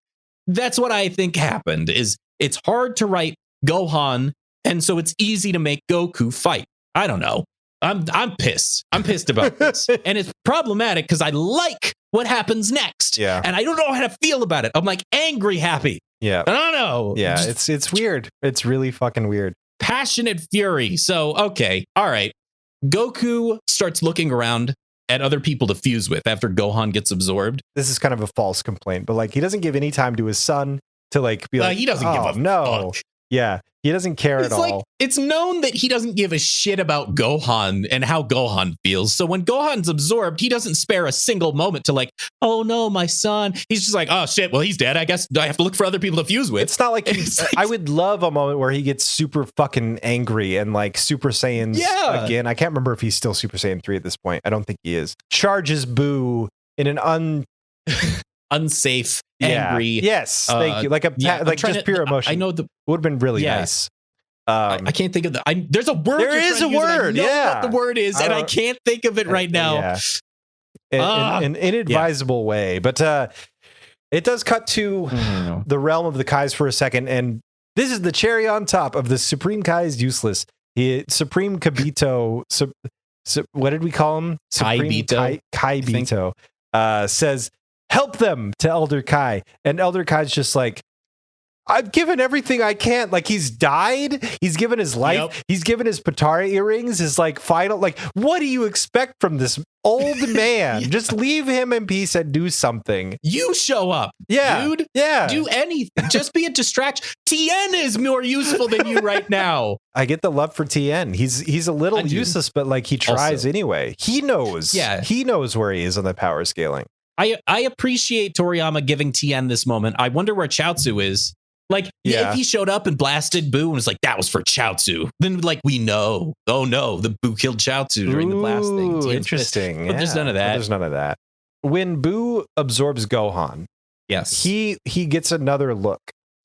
that's what I think happened, is it's hard to write Gohan, and so it's easy to make Goku fight. I don't know. I'm pissed. I'm pissed about this. And it's problematic because I like what happens next. Yeah. And I don't know how to feel about it. I'm like angry happy. Yeah. I don't know. Yeah, it's weird. It's really fucking weird. Passionate fury. So, okay. All right. Goku starts looking around at other people to fuse with after Gohan gets absorbed. This is kind of a false complaint, but like he doesn't give any time to his son to like be like, he doesn't give a fuck. Yeah, he doesn't care at all. Like, it's known that he doesn't give a shit about Gohan and how Gohan feels. So when Gohan's absorbed, he doesn't spare a single moment to like, oh no, my son. He's just like, oh shit, well, he's dead. I guess I have to look for other people to fuse with. It's not like, I would love a moment where he gets super fucking angry and like Super Saiyans again. I can't remember if he's still Super Saiyan 3 at this point. I don't think he is. Charges Boo in an unsafe, angry. Yes, thank you. Like just pure emotion. I know would have been really nice. I can't think of there's a word. There is a word. I know what the word is, and I can't think of it right now. Yeah. In an inadvisable way, but it does cut to the realm of the Kais for a second, and this is the cherry on top of the Supreme Kai is useless. Supreme Kabito. What did we call him? Supreme Kai Bito says, help them to Elder Kai. And Elder Kai's just like, I've given everything I can. Like, he's died. He's given his life. Yep. He's given his Patara earrings, his like final, like, what do you expect from this old man? Just leave him in peace and do something. You show up. Yeah. Dude. Yeah. Do anything. Just be a distraction. Tien is more useful than you right now. I get the love for Tien. He's a little useless, but like he tries anyway. He knows. Yeah. He knows where he is on the power scaling. I appreciate Toriyama giving Tien this moment. I wonder where Chaozu is. Like, if he showed up and blasted Boo and was like, that was for Chaozu, then like we know, oh no, the Boo killed Chaozu during the blasting. Interesting. But there's none of that. There's none of that. When Boo absorbs Gohan, yes, he gets another look,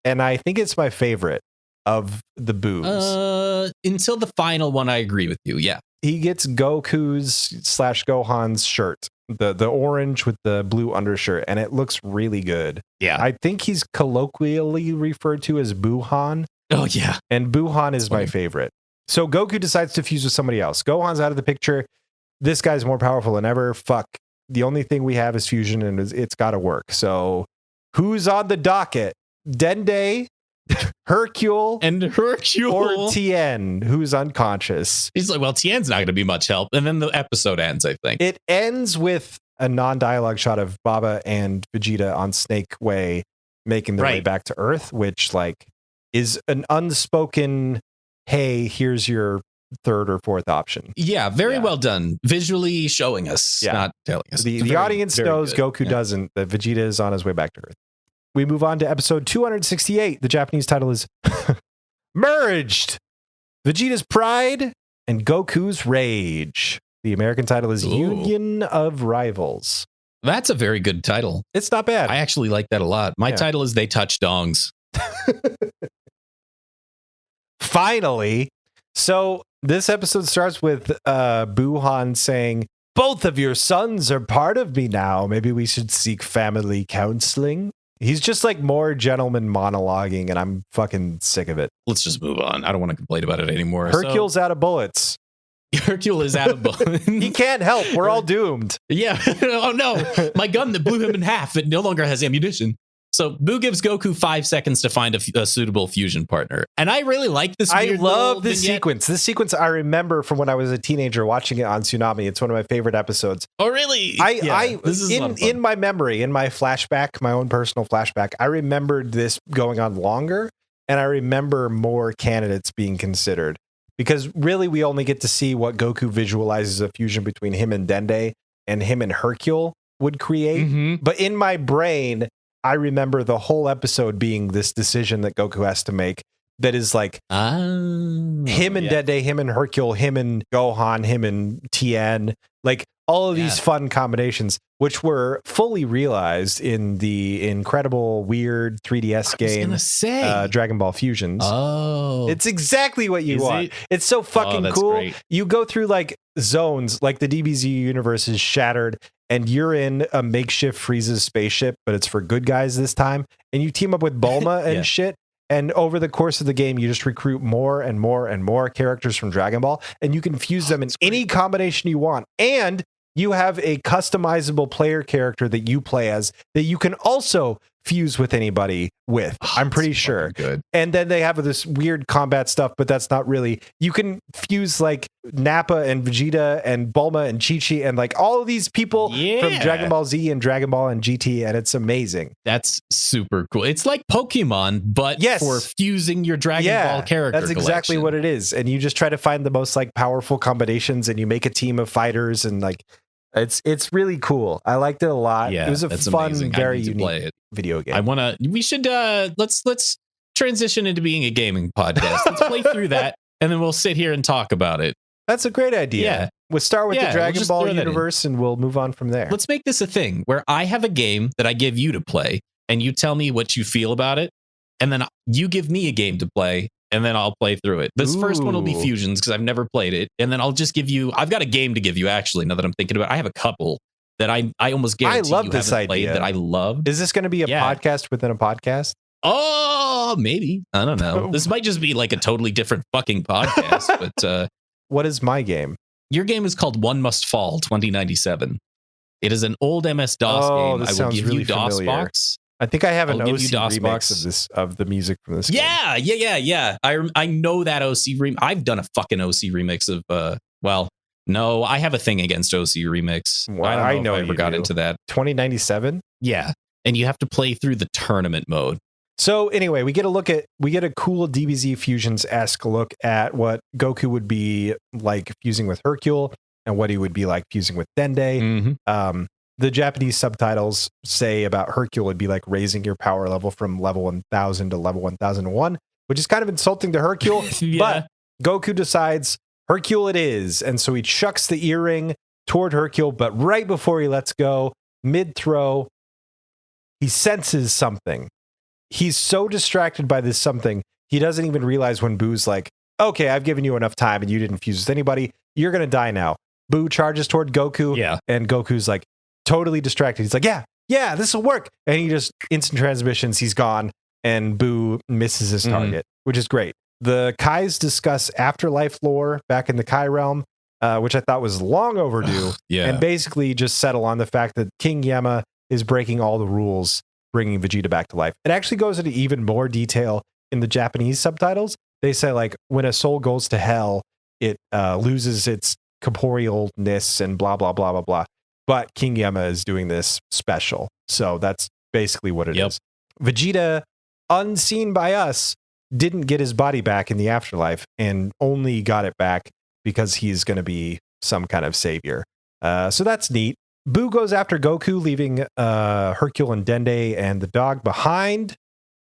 and I think it's my favorite of the Boos. Until the final one, I agree with you. Yeah, he gets Goku's / Gohan's shirt. The orange with the blue undershirt, and it looks really good. Yeah. I think he's colloquially referred to as Buhan. Oh, yeah. And Buhan is my favorite. So Goku decides to fuse with somebody else. Gohan's out of the picture. This guy's more powerful than ever. Fuck. The only thing we have is fusion, and it's got to work. So who's on the docket? Dende, Hercule, or Tien, who's unconscious. He's like, well, Tien's not going to be much help. And then the episode ends, I think. It ends with a non-dialogue shot of Baba and Vegeta on Snake Way making their way back to Earth, which like is an unspoken, hey, here's your third or fourth option. Yeah, very well done. Visually showing us, not telling us. The audience knows, Goku doesn't, that Vegeta is on his way back to Earth. We move on to episode 268. The Japanese title is Merged, Vegeta's Pride and Goku's Rage. The American title is Union of Rivals. That's a very good title. It's not bad. I actually like that a lot. My title is They Touch Dongs. Finally. So this episode starts with Buhan saying, both of your sons are part of me now. Maybe we should seek family counseling. He's just like more gentleman monologuing, and I'm fucking sick of it. Let's just move on. I don't want to complain about it anymore. Hercule's out of bullets. Hercule is out of bullets. He can't help. We're all doomed. Yeah. Oh no. My gun that blew him in half, it no longer has ammunition. So Boo gives Goku 5 seconds to find a suitable fusion partner. And I really like this. I love this sequence. This sequence I remember from when I was a teenager watching it on Tsunami. It's one of my favorite episodes. Oh, really? This is in my memory, in my flashback, my own personal flashback, I remembered this going on longer, and I remember more candidates being considered. Because really, we only get to see what Goku visualizes a fusion between him and Dende and him and Hercule would create. Mm-hmm. But in my brain, I remember the whole episode being this decision that Goku has to make that is like him and Dende, him and Hercule, him and Gohan, him and Tien, like all of these fun combinations, which were fully realized in the incredible, weird 3DS game, Dragon Ball Fusions. Oh, it's exactly what you want. It's so fucking cool. Great. You go through like zones, like the DBZ universe is shattered, and you're in a makeshift Frieza's spaceship, but it's for good guys this time. And you team up with Bulma and shit. And over the course of the game, you just recruit more and more and more characters from Dragon Ball, and you can fuse them in any combination you want. And you have a customizable player character that you play as that you can also fuse with anybody with. I'm pretty sure. Good. And then they have this weird combat stuff, but that's not really. You can fuse like Nappa and Vegeta and Bulma and Chi-Chi and like all of these people from Dragon Ball Z and Dragon Ball and GT, and it's amazing. That's super cool. It's like Pokemon, but for fusing your Dragon Ball character. That's exactly what it is. And you just try to find the most like powerful combinations, and you make a team of fighters, and like it's really cool. I liked it a lot. Yeah, it was a fun, very unique video game. We should let's transition into being a gaming podcast. Let's play through that, and then we'll sit here and talk about it. That's a great idea. Yeah. We'll start with the Dragon Ball universe, and we'll move on from there. Let's make this a thing where I have a game that I give you to play, and you tell me what you feel about it, and then you give me a game to play, and then I'll play through it. This first one will be Fusions because I've never played it. And then I'll just give you, I've got a game to give you actually, now that I'm thinking about it. I have a couple that I almost guarantee you haven't played that I loved. Is this going to be a podcast within a podcast? Oh, maybe. I don't know. This might just be like a totally different fucking podcast. But what is my game? Your game is called One Must Fall 2097. It is an old MS-DOS game. I will give you DOSBox. I think I have an OC remix of the music from this game. Yeah. I know that OC remix. I've done a fucking OC remix of, no, I have a thing against OC remix. Well, I don't know if I ever got into that. 2097? Yeah. And you have to play through the tournament mode. So anyway, we get a cool DBZ Fusions-esque look at what Goku would be like fusing with Hercule and what he would be like fusing with Dende. Mm-hmm. The Japanese subtitles say about Hercule would be like raising your power level from level 1000 to level 1001, which is kind of insulting to Hercule. But Goku decides Hercule it is. And so he chucks the earring toward Hercule, but right before he lets go, mid-throw, he senses something. He's so distracted by this something, he doesn't even realize when Boo's like, okay, I've given you enough time and you didn't fuse with anybody. You're going to die now. Boo charges toward Goku. And Goku's like, totally distracted. He's like, yeah, this will work. And he just instant transmissions. He's gone. And Boo misses his target, which is great. The Kais discuss afterlife lore back in the Kai realm, which I thought was long overdue. And basically just settle on the fact that King Yama is breaking all the rules, bringing Vegeta back to life. It actually goes into even more detail in the Japanese subtitles. They say like when a soul goes to hell, it loses its corporealness and blah, blah, blah, blah, blah. But King Yama is doing this special. So that's basically what it is. Vegeta, unseen by us, didn't get his body back in the afterlife and only got it back because he's going to be some kind of savior. So that's neat. Boo goes after Goku, leaving Hercule and Dende and the dog behind.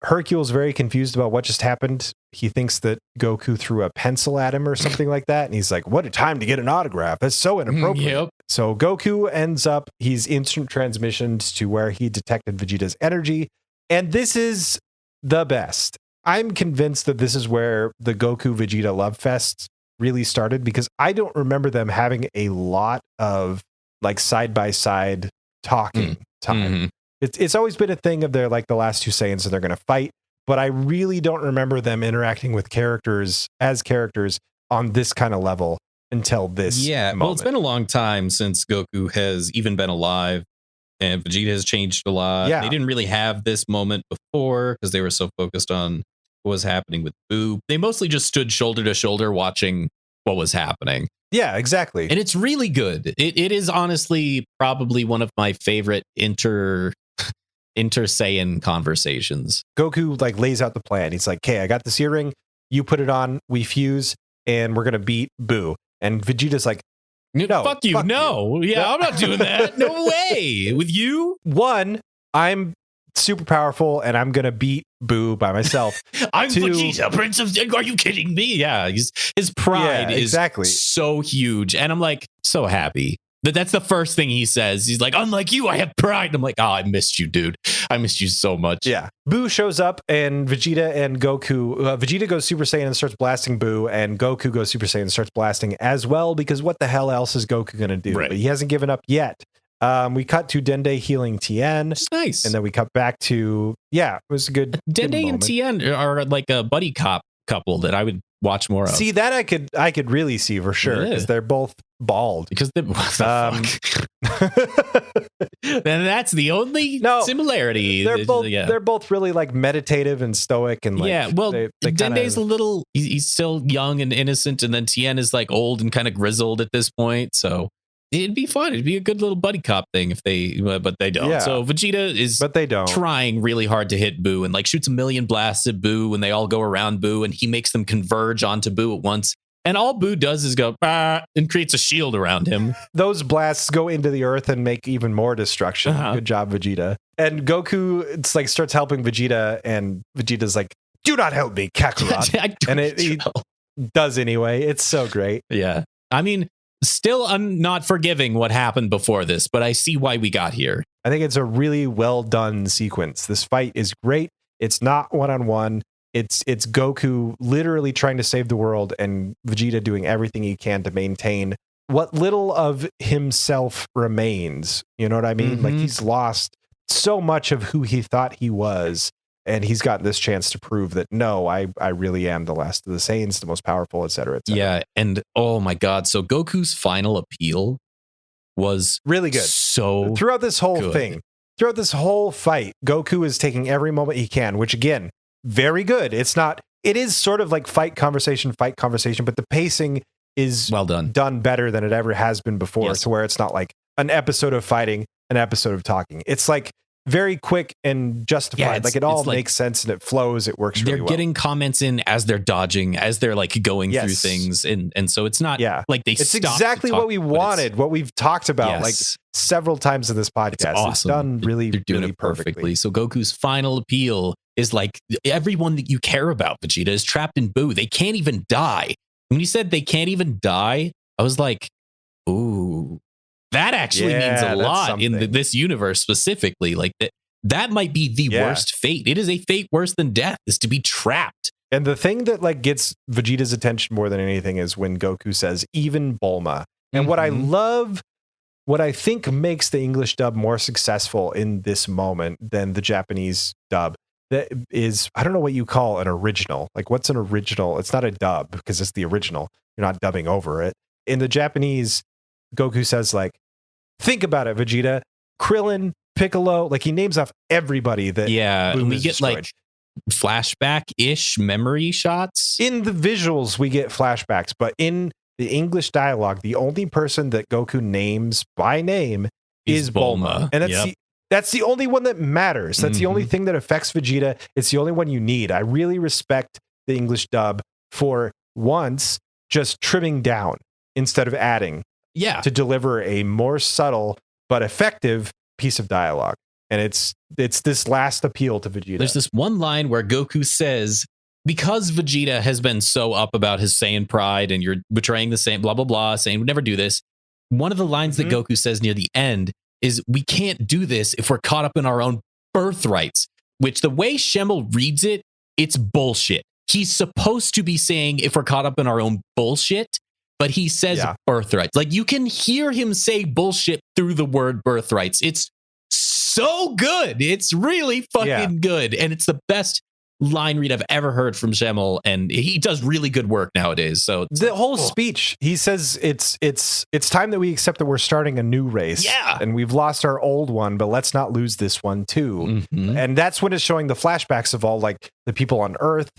Hercule's very confused about what just happened. He thinks that Goku threw a pencil at him or something like that. And he's like, what a time to get an autograph. That's so inappropriate. Yep. So Goku ends up, he's instant transmissioned to where he detected Vegeta's energy. And this is the best. I'm convinced that this is where the Goku Vegeta love fest really started, because I don't remember them having a lot of like side by side talking time. Mm-hmm. It's always been a thing of they're like the last two Saiyans and they're going to fight, but I really don't remember them interacting with characters on this kind of level until this moment. Well, it's been a long time since Goku has even been alive, and Vegeta has changed a lot. Yeah. They didn't really have this moment before because they were so focused on what was happening with Boo. They mostly just stood shoulder to shoulder watching what was happening. Yeah, exactly. And it's really good. It is honestly probably one of my favorite inter Saiyan conversations. Goku like lays out the plan. He's like, okay, I got this earring. You put it on. We fuse and we're going to beat Boo. And Vegeta's like, no, fuck you. No. Yeah, No. I'm not doing that. No way. With you? One, I'm super powerful and I'm going to beat Boo by myself. I'm Two, Vegeta, Prince of... Are you kidding me? Yeah, his pride is so huge. And I'm like, so happy. That's the first thing he says. He's like, unlike you, I have pride. And I'm like, oh, I missed you, dude. I missed you so much. Yeah. Boo shows up and Vegeta and Goku, Vegeta goes Super Saiyan and starts blasting Boo, and Goku goes Super Saiyan and starts blasting as well, because what the hell else is Goku going to do? Right. But he hasn't given up yet. We cut to Dende healing Tien. It's nice. And then we cut back to, it was a good Dende and Tien are like a buddy cop couple that I would watch more of. See, that I could really see for sure, because they're both bald. Because what the fuck? And that's the only similarity. They're both really like meditative and stoic, and like, Dende's a little, he's still young and innocent, and then Tien is like old and kind of grizzled at this point, so it'd be fun. It'd be a good little buddy cop thing if they, but they don't. Yeah. So Vegeta is trying really hard to hit Boo and like shoots a million blasts at Boo, and they all go around Boo, and he makes them converge onto Boo at once. And all Boo does is go, and creates a shield around him. Those blasts go into the earth and make even more destruction. Good job, Vegeta. And Goku, it's like starts helping Vegeta, and Vegeta's like, do not help me, Kakarot. And he does anyway. It's so great. Yeah. I mean, still, I'm not forgiving what happened before this, but I see why we got here. I think it's a really well done sequence. This fight is great. It's not one-on-one. It's Goku literally trying to save the world, and Vegeta doing everything he can to maintain what little of himself remains. You know what I mean? Like, he's lost so much of who he thought he was, and he's gotten this chance to prove that, no, I really am the last of the Saiyans, the most powerful, et cetera, et cetera. Yeah, and oh my God. So Goku's final appeal was really good. So throughout this whole thing, throughout this whole fight, Goku is taking every moment he can, which again, very good. It is sort of like fight conversation, but the pacing is well done better than it ever has been before, to where it's not like an episode of fighting, an episode of talking. It's like very quick and justified. Like it all makes sense and it flows. It works really well. They're getting comments in as they're dodging, as they're like going through things. And so it's not like they It's exactly what we wanted, what we've talked about like several times in this podcast. It's awesome. It's done really, they're doing it perfectly. So Goku's final appeal is like, everyone that you care about, Vegeta, is trapped in Boo. They can't even die. When you said they can't even die, I was like, ooh, that actually means a lot in this universe specifically. Like that might be the worst fate. It is a fate worse than death, is to be trapped. And the thing that like gets Vegeta's attention more than anything is when Goku says, even Bulma. And what I love, what I think makes the English dub more successful in this moment than the Japanese dub, that is, I don't know what you call an original. Like, what's an original? It's not a dub because it's the original. You're not dubbing over it. In the Japanese, Goku says, like, think about it, Vegeta, Krillin, Piccolo, like he names off everybody that we get destroyed. Like flashback-ish memory shots. In the visuals, we get flashbacks, but in the English dialogue, the only person that Goku names by name is Bulma. And that's the only one that matters. That's the only thing that affects Vegeta. It's the only one you need. I really respect the English dub for once just trimming down instead of adding. Yeah. To deliver a more subtle but effective piece of dialogue. And it's this last appeal to Vegeta. There's this one line where Goku says, because Vegeta has been so up about his Saiyan pride and you're betraying the Saiyan, blah, blah, blah, saying would never do this. One of the lines that Goku says near the end is, we can't do this if we're caught up in our own birthrights, which the way Schemmel reads it, it's bullshit. He's supposed to be saying if we're caught up in our own bullshit, but he says birthrights. Like, you can hear him say bullshit through the word birthrights. It's so good. It's really fucking good. And it's the best line read I've ever heard from Schemmel, and he does really good work nowadays. So the whole speech, he says it's time that we accept that we're starting a new race. Yeah. And we've lost our old one, but let's not lose this one too. And that's when it's showing the flashbacks of all like the people on Earth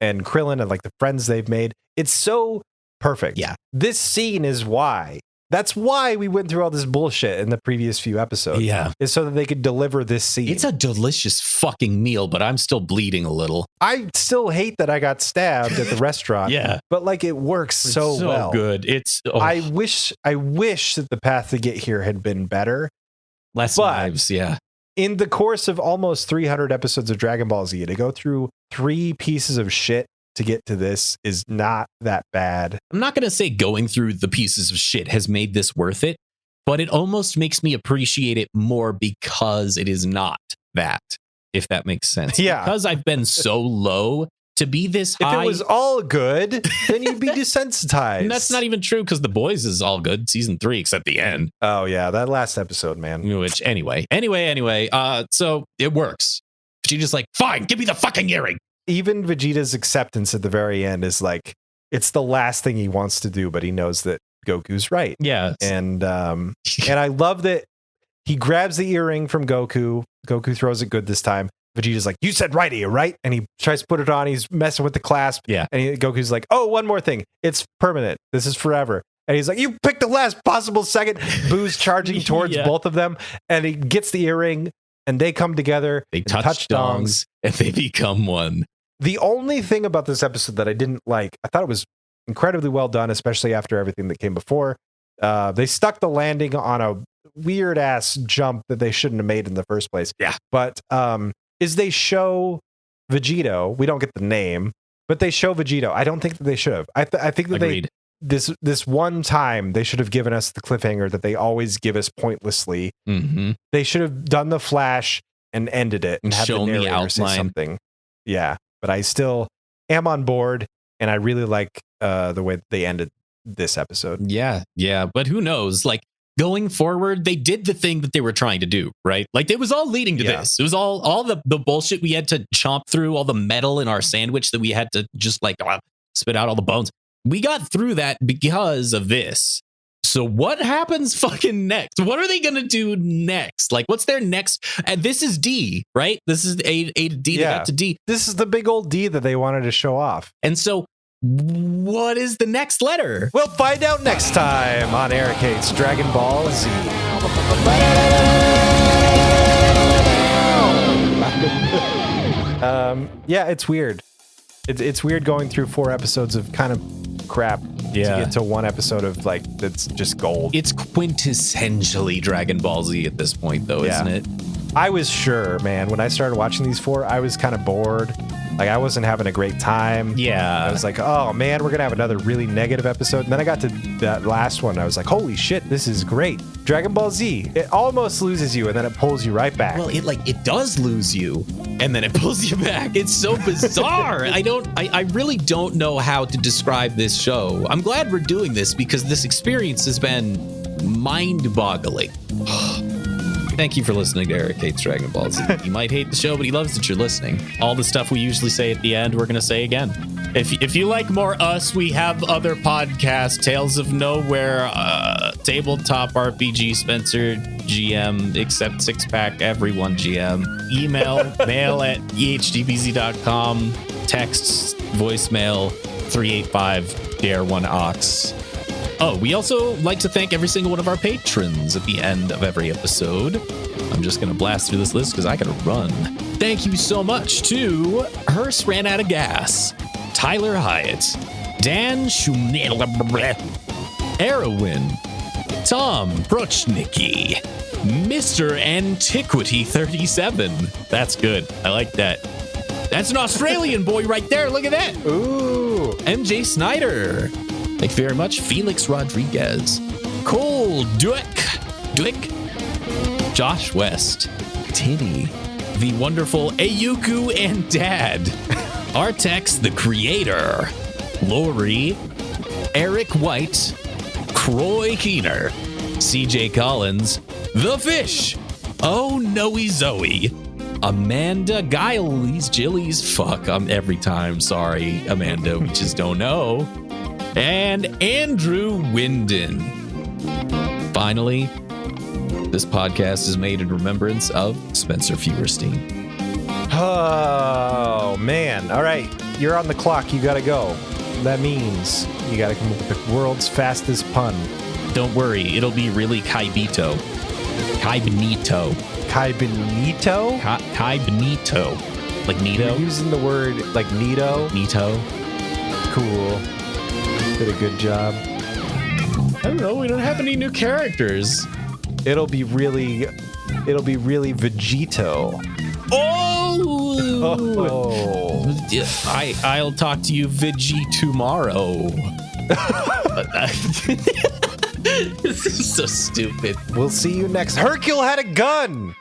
and Krillin and like the friends they've made. It's so perfect. Yeah. This scene is why. That's why we went through all this bullshit in the previous few episodes. Yeah. Is so that they could deliver this scene. It's a delicious fucking meal, but I'm still bleeding a little. I still hate that I got stabbed at the restaurant. Yeah. But like, it works so well. Good. It's I wish that the path to get here had been better. Less knives, yeah. In the course of almost 300 episodes of Dragon Ball Z, to go through 3 pieces of shit to get to this is not that bad. I'm not going to say going through the pieces of shit has made this worth it, but it almost makes me appreciate it more because it is not that, if that makes sense. Yeah. Because I've been so low to be this high. If it was all good, then you'd be desensitized. And that's not even true, because The Boys is all good, season 3, except the end. Oh yeah, that last episode, man. Which anyway, so it works. She's just like, fine, give me the fucking earring. Even Vegeta's acceptance at the very end is like, it's the last thing he wants to do, but he knows that Goku's right. Yeah. And I love that he grabs the earring from Goku. Goku throws it good this time. Vegeta's like, you said right ear, right? And he tries to put it on. He's messing with the clasp. Yeah. And Goku's like, oh, one more thing. It's permanent. This is forever. And he's like, you picked the last possible second. Boo's charging towards both of them. And he gets the earring and they come together. They touch dongs and they become one. The only thing about this episode that I didn't like, I thought it was incredibly well done, especially after everything that came before. They stuck the landing on a weird ass jump that they shouldn't have made in the first place. Yeah. But is they show Vegito. We don't get the name, but they show Vegito. I don't think that they should have. I think that Agreed. this one time they should have given us the cliffhanger that they always give us pointlessly. They should have done the flash and ended it and have shown the narrator say something. Yeah. But I still am on board, and I really like the way they ended this episode. Yeah. But who knows? Like, going forward, they did the thing that they were trying to do, right? Like, it was all leading to this. It was all the bullshit we had to chomp through, all the metal in our sandwich that we had to just like spit out all the bones. We got through that because of this. So what happens fucking next? What are they going to do next? Like, what's their next? And this is D, right? This is A to D. They got to D. This is the big old D that they wanted to show off. And so what is the next letter? We'll find out next time on Eric Hates Dragon Ball Z. Yeah, it's weird. It's weird going through 4 episodes of kind of crap to get to 1 episode of like that's just gold. It's quintessentially Dragon Ball Z at this point, though, isn't it? I was sure, man, when I started watching these 4, I was kind of bored. Like, I wasn't having a great time. Yeah. I was like, oh man, we're gonna have another really negative episode. And then I got to that last one. And I was like, holy shit, this is great. Dragon Ball Z, it almost loses you and then it pulls you right back. Well, it does lose you and then it pulls you back. It's so bizarre. I really don't know how to describe this show. I'm glad we're doing this because this experience has been mind-boggling. Thank you for listening to Eric Hates Dragon Ball Z. You might hate the show, but he loves that you're listening. All the stuff we usually say at the end, we're going to say again. If you like more us, we have other podcasts. Tales of Nowhere, Tabletop RPG, Spencer GM, except 6-pack, everyone GM. Email, mail at ehdbz.com. Texts, voicemail, 385-DARE1OX. Oh, we also like to thank every single one of our patrons at the end of every episode. I'm just going to blast through this list because I got to run. Thank you so much to Hearst Ran Out of Gas, Tyler Hyatt, Dan Shumnel, Erwin, Tom Bruchnicki, Mr. Antiquity 37. That's good. I like that. That's an Australian boy right there. Look at that. Ooh. MJ Snyder. Thank you very much. Felix Rodriguez. Cole Dwick. Josh West. Tinny. The wonderful Ayuku and Dad. Artex the Creator. Lori. Eric White. Croy Keener. CJ Collins. The Fish. Oh, Noe Zoe. Amanda Giles. Jillies. Fuck, I'm every time. Sorry, Amanda. We just don't know. And Andrew Winden. Finally, this podcast is made in remembrance of Spencer Feuerstein. Oh, man. All right. You're on the clock. You got to go. That means you got to come up with the world's fastest pun. Don't worry. It'll be really Kaibito. Kaibnito. Kaibnito? Kaibnito. Like Nito? You're using the word like Nito? Nito. Cool. Did a good job. I don't know. We don't have any new characters. It'll be really Vegito. Oh! I'll talk to you Veggie tomorrow. This is so stupid. We'll see you next. Hercule had a gun!